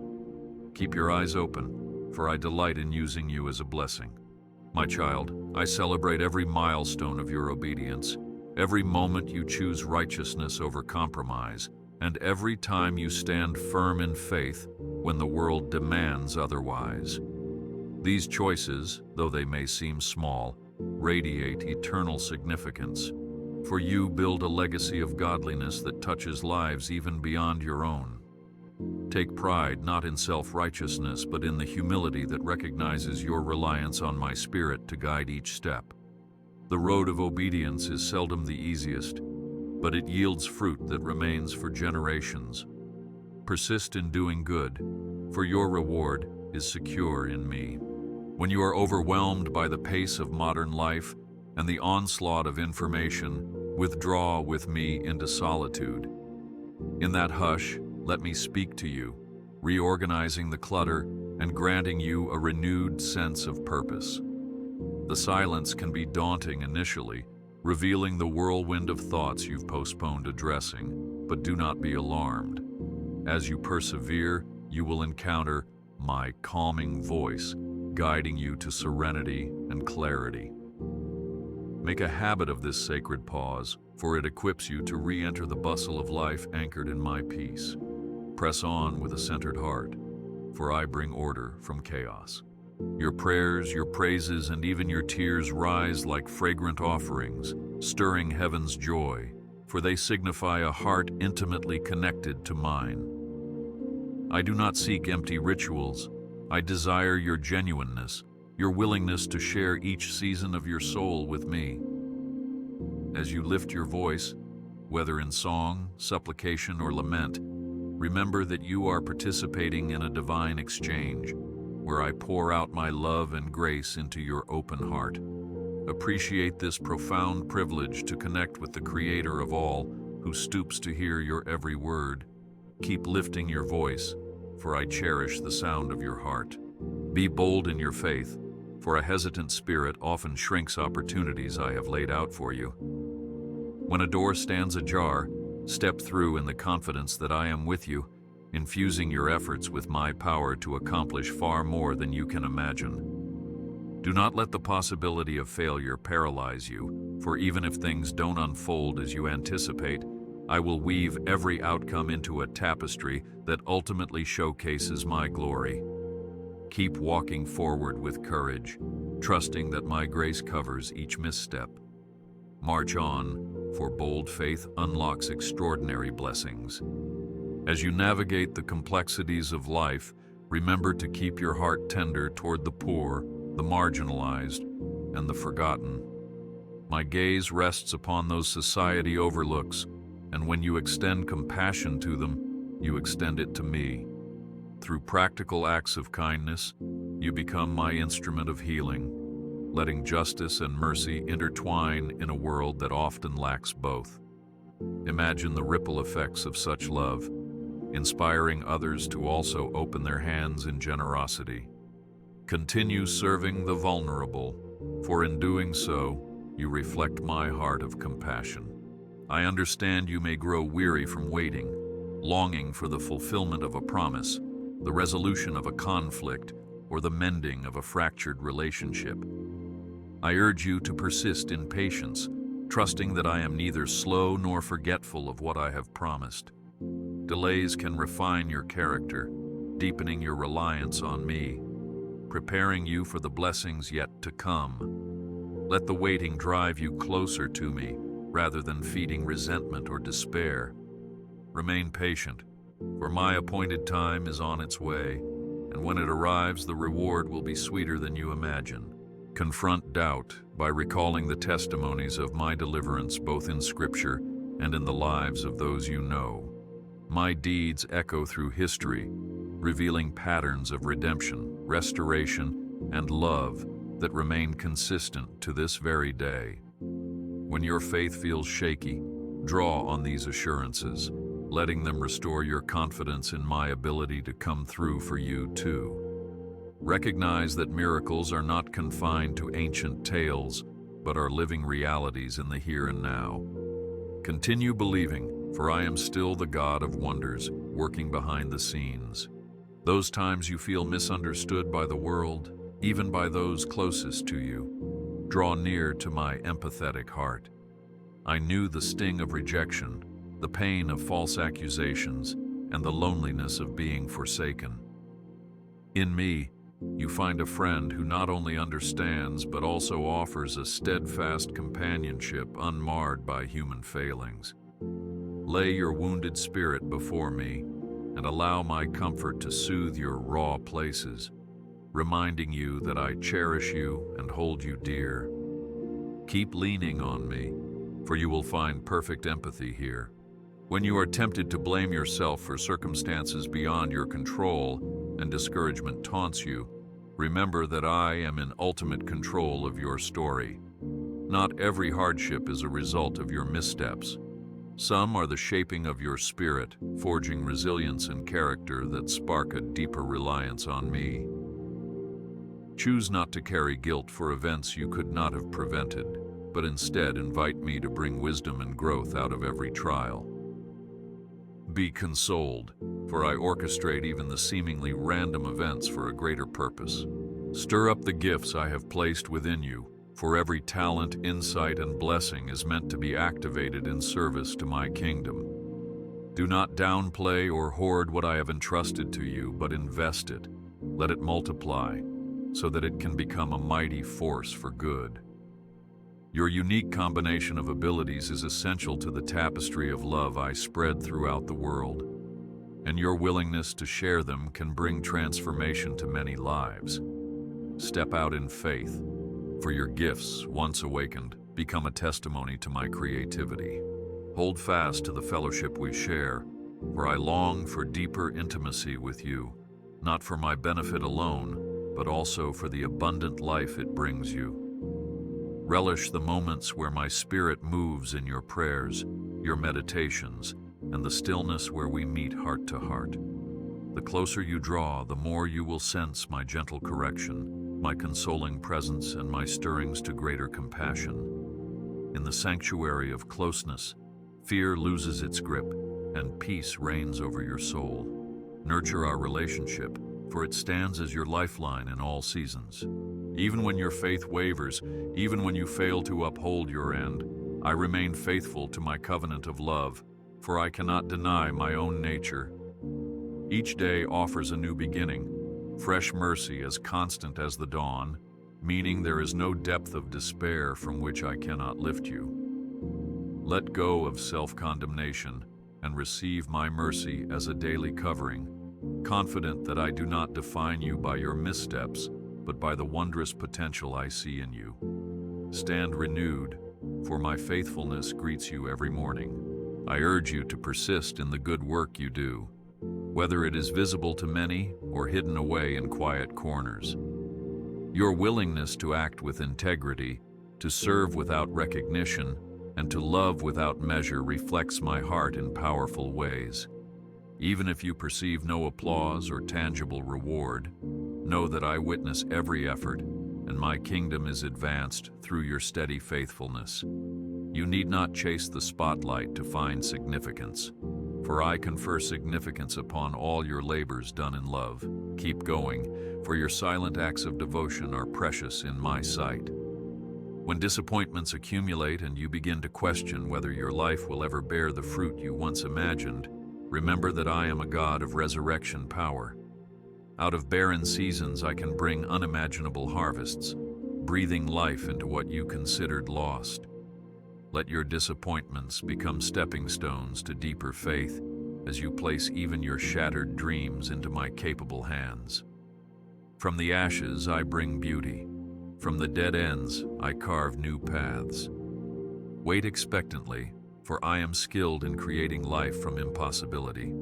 Keep your eyes open, for I delight in using you as a blessing. My child, I celebrate every milestone of your obedience, every moment you choose righteousness over compromise, and every time you stand firm in faith when the world demands otherwise. These choices, though they may seem small, radiate eternal significance, for you build a legacy of godliness that touches lives even beyond your own. Take pride not in self-righteousness, but in the humility that recognizes your reliance on my Spirit to guide each step. The road of obedience is seldom the easiest, but it yields fruit that remains for generations. Persist in doing good, for your reward is secure in me. When you are overwhelmed by the pace of modern life and the onslaught of information, withdraw with me into solitude. In that hush, let me speak to you, reorganizing the clutter and granting you a renewed sense of purpose. The silence can be daunting initially, revealing the whirlwind of thoughts you've postponed addressing, but do not be alarmed. As you persevere, you will encounter my calming voice, guiding you to serenity and clarity. Make a habit of this sacred pause, for it equips you to re-enter the bustle of life anchored in my peace. Press on with a centered heart, for I bring order from chaos. Your prayers, your praises, and even your tears rise like fragrant offerings, stirring heaven's joy, for they signify a heart intimately connected to mine. I do not seek empty rituals. I desire your genuineness, your willingness to share each season of your soul with me. As you lift your voice, whether in song, supplication, or lament, remember that you are participating in a divine exchange, where I pour out my love and grace into your open heart. Appreciate this profound privilege to connect with the Creator of all, who stoops to hear your every word. Keep lifting your voice, for I cherish the sound of your heart. Be bold in your faith, for a hesitant spirit often shrinks opportunities I have laid out for you. When a door stands ajar, step through in the confidence that I am with you, infusing your efforts with my power to accomplish far more than you can imagine. Do not let the possibility of failure paralyze you, for even if things don't unfold as you anticipate, I will weave every outcome into a tapestry that ultimately showcases my glory. Keep walking forward with courage, trusting that my grace covers each misstep. March on, for bold faith unlocks extraordinary blessings. As you navigate the complexities of life, remember to keep your heart tender toward the poor, the marginalized, and the forgotten. My gaze rests upon those society overlooks, and when you extend compassion to them, you extend it to me. Through practical acts of kindness, you become my instrument of healing, letting justice and mercy intertwine in a world that often lacks both. Imagine the ripple effects of such love, inspiring others to also open their hands in generosity. Continue serving the vulnerable, for in doing so, you reflect my heart of compassion. I understand you may grow weary from waiting, longing for the fulfillment of a promise, the resolution of a conflict, or the mending of a fractured relationship. I urge you to persist in patience, trusting that I am neither slow nor forgetful of what I have promised. Delays can refine your character, deepening your reliance on me, preparing you for the blessings yet to come. Let the waiting drive you closer to me, rather than feeding resentment or despair. Remain patient, for my appointed time is on its way, and when it arrives, the reward will be sweeter than you imagine. Confront doubt by recalling the testimonies of my deliverance both in Scripture and in the lives of those you know. My deeds echo through history, revealing patterns of redemption, restoration, and love that remain consistent to this very day. When your faith feels shaky, draw on these assurances, letting them restore your confidence in my ability to come through for you too. Recognize that miracles are not confined to ancient tales, but are living realities in the here and now. Continue believing, for I am still the God of wonders, working behind the scenes. Those times you feel misunderstood by the world, even by those closest to you, draw near to my empathetic heart. I knew the sting of rejection, the pain of false accusations, and the loneliness of being forsaken. In me, you find a friend who not only understands but also offers a steadfast companionship unmarred by human failings. Lay your wounded spirit before me and allow my comfort to soothe your raw places, reminding you that I cherish you and hold you dear. Keep leaning on me, for you will find perfect empathy here. When you are tempted to blame yourself for circumstances beyond your control and discouragement taunts you, remember that I am in ultimate control of your story. Not every hardship is a result of your missteps. Some are the shaping of your spirit, forging resilience and character that spark a deeper reliance on me. Choose not to carry guilt for events you could not have prevented, but instead invite me to bring wisdom and growth out of every trial. Be consoled, for I orchestrate even the seemingly random events for a greater purpose. Stir up the gifts I have placed within you, for every talent, insight, and blessing is meant to be activated in service to my kingdom. Do not downplay or hoard what I have entrusted to you, but invest it. Let it multiply, so that it can become a mighty force for good. Your unique combination of abilities is essential to the tapestry of love I spread throughout the world, and your willingness to share them can bring transformation to many lives. Step out in faith, for your gifts, once awakened, become a testimony to my creativity. Hold fast to the fellowship we share, for I long for deeper intimacy with you, not for my benefit alone, but also for the abundant life it brings you. Relish the moments where my spirit moves in your prayers, your meditations, and the stillness where we meet heart to heart. The closer you draw, the more you will sense my gentle correction, my consoling presence, and my stirrings to greater compassion. In the sanctuary of closeness, fear loses its grip, and peace reigns over your soul. Nurture our relationship, for it stands as your lifeline in all seasons. Even when your faith wavers, even when you fail to uphold your end, I remain faithful to my covenant of love, for I cannot deny my own nature. Each day offers a new beginning, fresh mercy as constant as the dawn, meaning there is no depth of despair from which I cannot lift you. Let go of self-condemnation and receive my mercy as a daily covering, confident that I do not define you by your missteps, but by the wondrous potential I see in you. Stand renewed, for my faithfulness greets you every morning. I urge you to persist in the good work you do, whether it is visible to many or hidden away in quiet corners. Your willingness to act with integrity, to serve without recognition, and to love without measure reflects my heart in powerful ways. Even if you perceive no applause or tangible reward, know that I witness every effort, and my kingdom is advanced through your steady faithfulness. You need not chase the spotlight to find significance, for I confer significance upon all your labors done in love. Keep going, for your silent acts of devotion are precious in my sight. When disappointments accumulate and you begin to question whether your life will ever bear the fruit you once imagined, remember that I am a God of resurrection power. Out of barren seasons I can bring unimaginable harvests, breathing life into what you considered lost. Let your disappointments become stepping stones to deeper faith as you place even your shattered dreams into my capable hands. From the ashes I bring beauty. From the dead ends I carve new paths. Wait expectantly, for I am skilled in creating life from impossibility.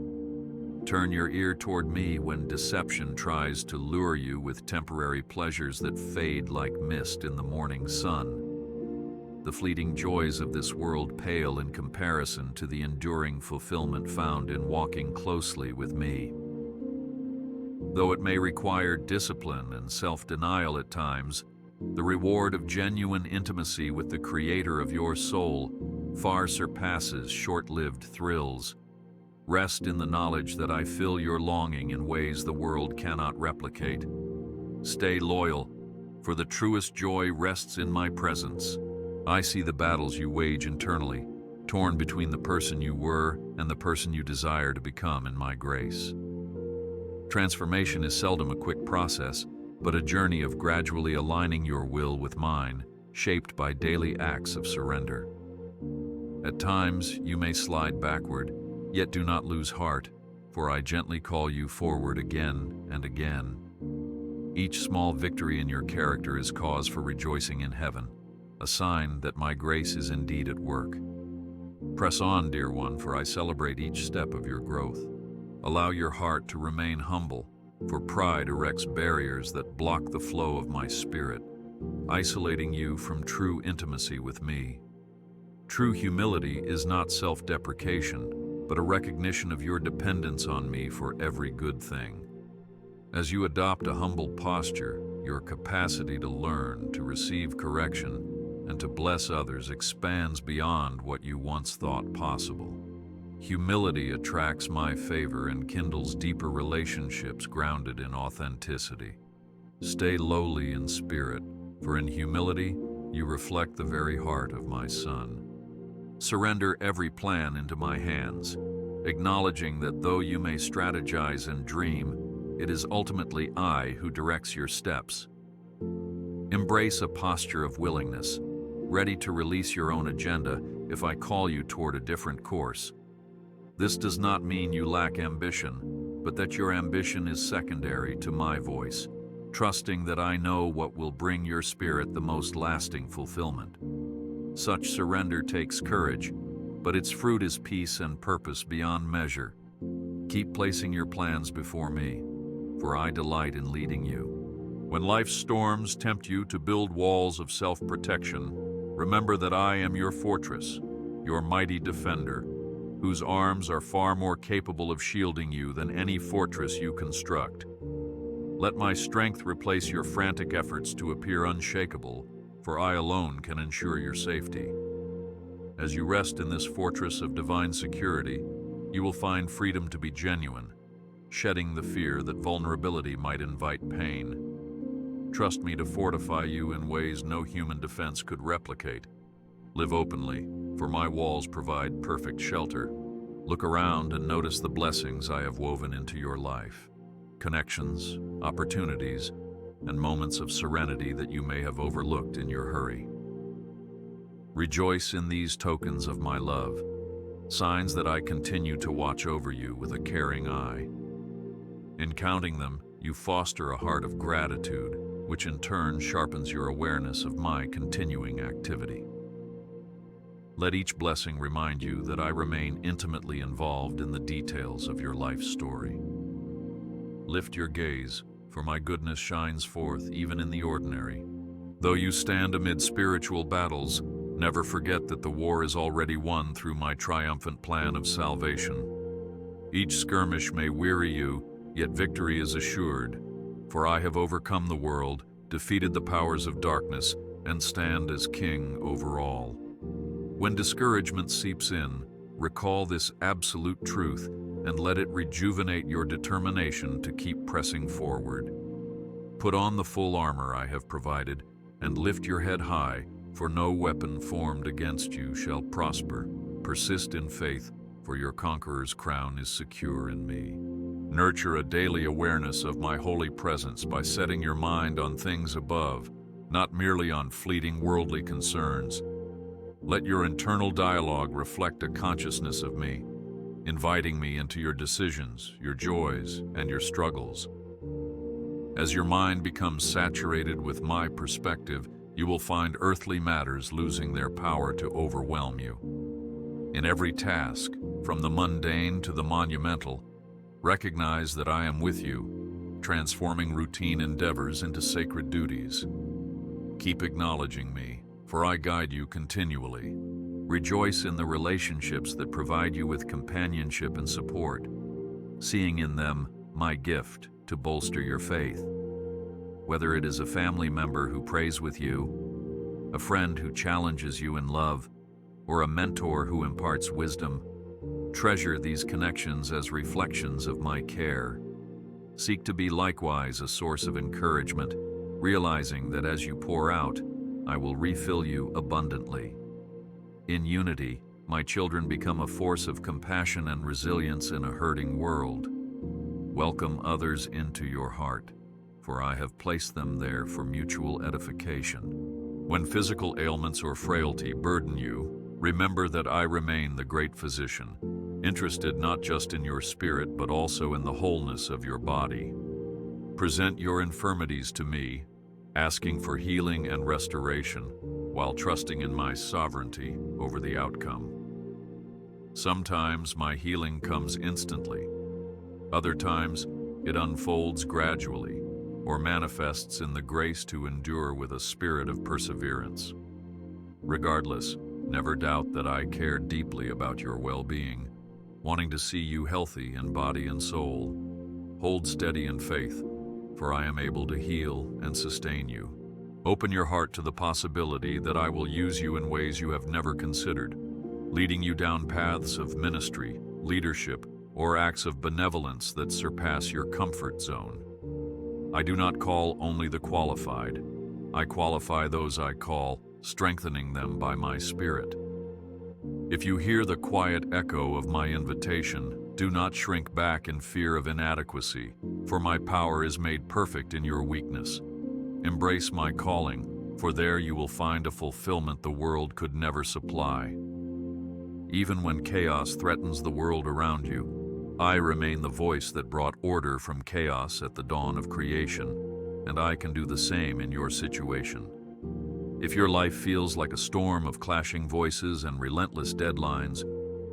Turn your ear toward me when deception tries to lure you with temporary pleasures that fade like mist in the morning sun. The fleeting joys of this world pale in comparison to the enduring fulfillment found in walking closely with me. Though it may require discipline and self-denial at times, the reward of genuine intimacy with the Creator of your soul far surpasses short-lived thrills. Rest in the knowledge that I fill your longing in ways the world cannot replicate. Stay loyal, for the truest joy rests in my presence. I see the battles you wage internally, torn between the person you were and the person you desire to become in my grace. Transformation is seldom a quick process, but a journey of gradually aligning your will with mine, shaped by daily acts of surrender. At times, you may slide backward, yet do not lose heart, for I gently call you forward again and again. Each small victory in your character is cause for rejoicing in heaven, a sign that my grace is indeed at work. Press on, dear one, for I celebrate each step of your growth. Allow your heart to remain humble, for pride erects barriers that block the flow of my spirit, isolating you from true intimacy with me. True humility is not self-deprecation, but a recognition of your dependence on me for every good thing. As you adopt a humble posture, your capacity to learn, to receive correction, and to bless others expands beyond what you once thought possible. Humility attracts my favor and kindles deeper relationships grounded in authenticity. Stay lowly in spirit, for in humility you reflect the very heart of my Son. Surrender every plan into my hands, acknowledging that though you may strategize and dream, it is ultimately I who directs your steps. Embrace a posture of willingness, ready to release your own agenda if I call you toward a different course. This does not mean you lack ambition, but that your ambition is secondary to my voice. trusting that I know what will bring your spirit the most lasting fulfillment. Such surrender takes courage, but its fruit is peace and purpose beyond measure. Keep placing your plans before me, for I delight in leading you. When life's storms tempt you to build walls of self-protection, remember that I am your fortress, your mighty defender, whose arms are far more capable of shielding you than any fortress you construct. Let my strength replace your frantic efforts to appear unshakable, for I alone can ensure your safety. As you rest in this fortress of divine security, you will find freedom to be genuine, shedding the fear that vulnerability might invite pain. Trust me to fortify you in ways no human defense could replicate. Live openly, for my walls provide perfect shelter. Look around and notice the blessings I have woven into your life. Connections, opportunities, and moments of serenity that you may have overlooked in your hurry. Rejoice in these tokens of my love, signs that I continue to watch over you with a caring eye. In counting them, you foster a heart of gratitude, which in turn sharpens your awareness of my continuing activity. Let each blessing remind you that I remain intimately involved in the details of your life story. Lift your gaze, for my goodness shines forth even in the ordinary. Though you stand amid spiritual battles, never forget that the war is already won through my triumphant plan of salvation. Each skirmish may weary you, yet victory is assured, for I have overcome the world, defeated the powers of darkness, and stand as king over all. When discouragement seeps in, recall this absolute truth and let it rejuvenate your determination to keep pressing forward. Put on the full armor I have provided and lift your head high, for no weapon formed against you shall prosper. Persist in faith, for your conqueror's crown is secure in me. Nurture a daily awareness of my holy presence by setting your mind on things above, not merely on fleeting worldly concerns. Let your internal dialogue reflect a consciousness of me, inviting me into your decisions, your joys, and your struggles. As your mind becomes saturated with my perspective, you will find earthly matters losing their power to overwhelm you. In every task, from the mundane to the monumental, recognize that I am with you, transforming routine endeavors into sacred duties. Keep acknowledging me, for I guide you continually. Rejoice in the relationships that provide you with companionship and support, seeing in them my gift to bolster your faith. Whether it is a family member who prays with you, a friend who challenges you in love, or a mentor who imparts wisdom, treasure these connections as reflections of my care. Seek to be likewise a source of encouragement, realizing that as you pour out, I will refill you abundantly. In unity, my children become a force of compassion and resilience in a hurting world. Welcome others into your heart, for I have placed them there for mutual edification. When physical ailments or frailty burden you, remember that I remain the great physician, interested not just in your spirit but also in the wholeness of your body. Present your infirmities to me, asking for healing and restoration, while trusting in my sovereignty over the outcome. Sometimes my healing comes instantly. Other times, it unfolds gradually or manifests in the grace to endure with a spirit of perseverance. Regardless, never doubt that I care deeply about your well-being, wanting to see you healthy in body and soul. Hold steady in faith, for I am able to heal and sustain you. Open your heart to the possibility that I will use you in ways you have never considered, leading you down paths of ministry, leadership, or acts of benevolence that surpass your comfort zone. I do not call only the qualified. I qualify those I call, strengthening them by my Spirit. If you hear the quiet echo of my invitation, do not shrink back in fear of inadequacy, for my power is made perfect in your weakness. Embrace my calling, for there you will find a fulfillment the world could never supply. Even when chaos threatens the world around you, I remain the voice that brought order from chaos at the dawn of creation, and I can do the same in your situation. If your life feels like a storm of clashing voices and relentless deadlines,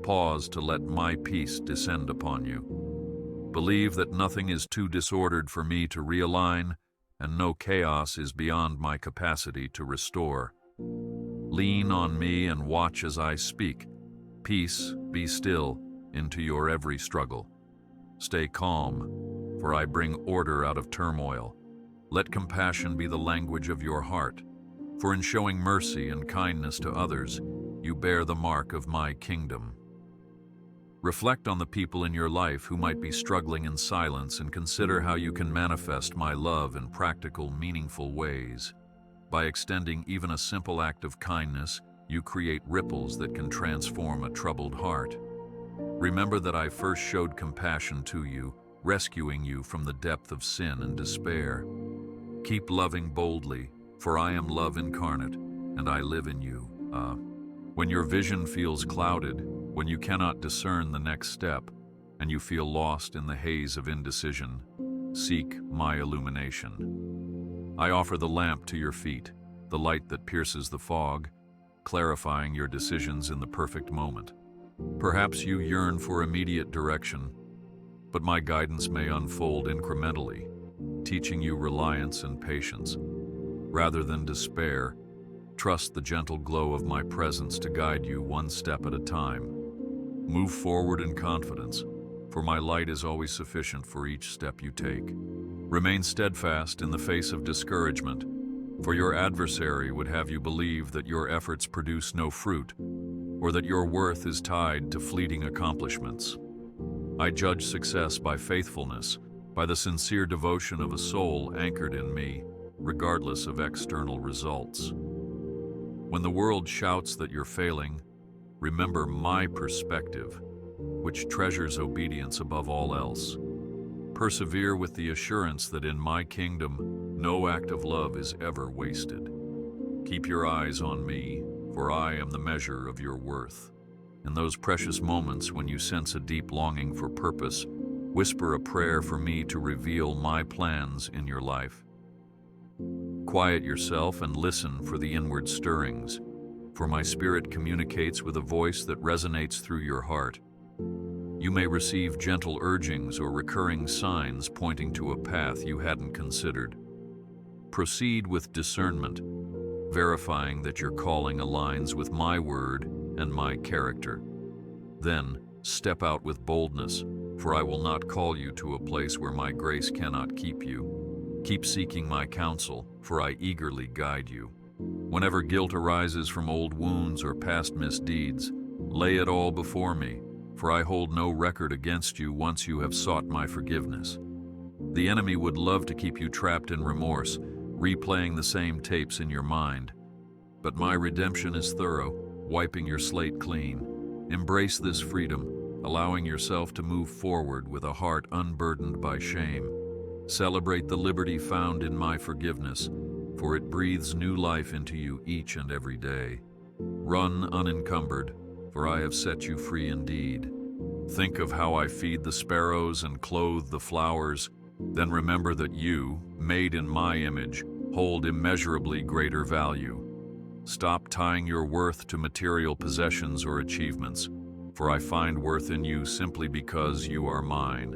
pause to let my peace descend upon you. Believe that nothing is too disordered for me to realign, and no chaos is beyond my capacity to restore. Lean on me and watch as I speak. Peace, be still, into your every struggle. Stay calm, for I bring order out of turmoil. Let compassion be the language of your heart, for in showing mercy and kindness to others, you bear the mark of my kingdom. Reflect on the people in your life who might be struggling in silence and consider how you can manifest my love in practical, meaningful ways. By extending even a simple act of kindness, you create ripples that can transform a troubled heart. Remember that I first showed compassion to you, rescuing you from the depth of sin and despair. Keep loving boldly, for I am love incarnate, and I live in you. When your vision feels clouded, when you cannot discern the next step, and you feel lost in the haze of indecision, seek my illumination. I offer the lamp to your feet, the light that pierces the fog, clarifying your decisions in the perfect moment. Perhaps you yearn for immediate direction, but my guidance may unfold incrementally, teaching you reliance and patience. Rather than despair, trust the gentle glow of my presence to guide you one step at a time. Move forward in confidence, for my light is always sufficient for each step you take. Remain steadfast in the face of discouragement, for your adversary would have you believe that your efforts produce no fruit, or that your worth is tied to fleeting accomplishments. I judge success by faithfulness, by the sincere devotion of a soul anchored in me, regardless of external results. When the world shouts that you're failing, remember my perspective, which treasures obedience above all else. Persevere with the assurance that in my kingdom, no act of love is ever wasted. Keep your eyes on me, for I am the measure of your worth. In those precious moments when you sense a deep longing for purpose, whisper a prayer for me to reveal my plans in your life. Quiet yourself and listen for the inward stirrings, for my spirit communicates with a voice that resonates through your heart. You may receive gentle urgings or recurring signs pointing to a path you hadn't considered. Proceed with discernment, verifying that your calling aligns with my word and my character. Then, step out with boldness, for I will not call you to a place where my grace cannot keep you. Keep seeking my counsel, for I eagerly guide you. Whenever guilt arises from old wounds or past misdeeds, lay it all before me, for I hold no record against you once you have sought my forgiveness. The enemy would love to keep you trapped in remorse, replaying the same tapes in your mind. But my redemption is thorough, wiping your slate clean. Embrace this freedom, allowing yourself to move forward with a heart unburdened by shame. Celebrate the liberty found in my forgiveness, for it breathes new life into you each and every day. Run unencumbered, for I have set you free indeed. Think of how I feed the sparrows and clothe the flowers, then remember that you, made in my image, hold immeasurably greater value. Stop tying your worth to material possessions or achievements, for I find worth in you simply because you are mine.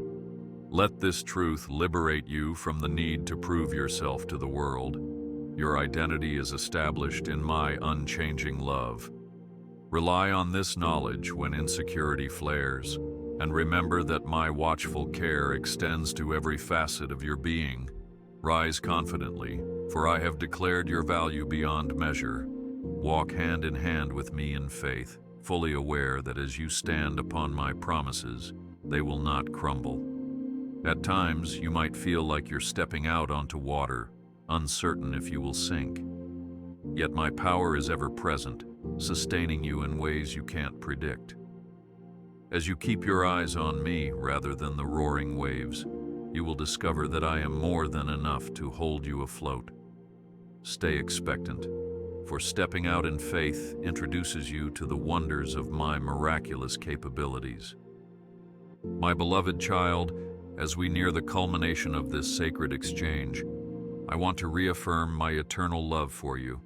Let this truth liberate you from the need to prove yourself to the world. Your identity is established in my unchanging love. Rely on this knowledge when insecurity flares, and remember that my watchful care extends to every facet of your being. Rise confidently, for I have declared your value beyond measure. Walk hand in hand with me in faith, fully aware that as you stand upon my promises, they will not crumble. At times, you might feel like you're stepping out onto water, uncertain if you will sink. Yet my power is ever present, sustaining you in ways you can't predict. As you keep your eyes on me rather than the roaring waves, you will discover that I am more than enough to hold you afloat. Stay expectant, for stepping out in faith introduces you to the wonders of my miraculous capabilities. My beloved child, as we near the culmination of this sacred exchange, I want to reaffirm my eternal love for you,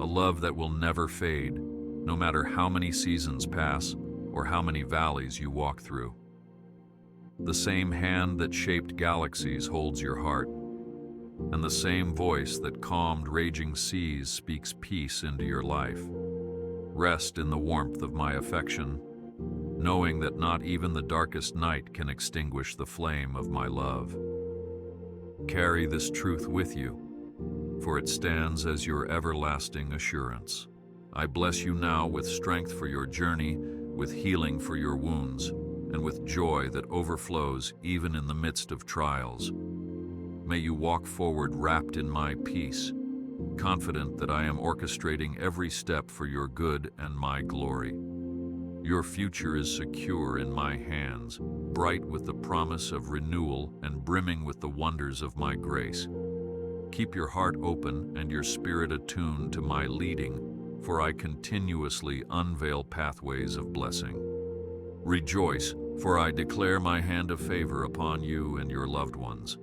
a love that will never fade, no matter how many seasons pass or how many valleys you walk through. The same hand that shaped galaxies holds your heart, and the same voice that calmed raging seas speaks peace into your life. Rest in the warmth of my affection, knowing that not even the darkest night can extinguish the flame of my love. Carry this truth with you, for it stands as your everlasting assurance. I bless you now with strength for your journey, with healing for your wounds, and with joy that overflows even in the midst of trials. May you walk forward wrapped in my peace, confident that I am orchestrating every step for your good and my glory. Your future is secure in my hands, bright with the promise of renewal and brimming with the wonders of my grace. Keep your heart open and your spirit attuned to my leading, for I continuously unveil pathways of blessing. Rejoice, for I declare my hand of favor upon you and your loved ones.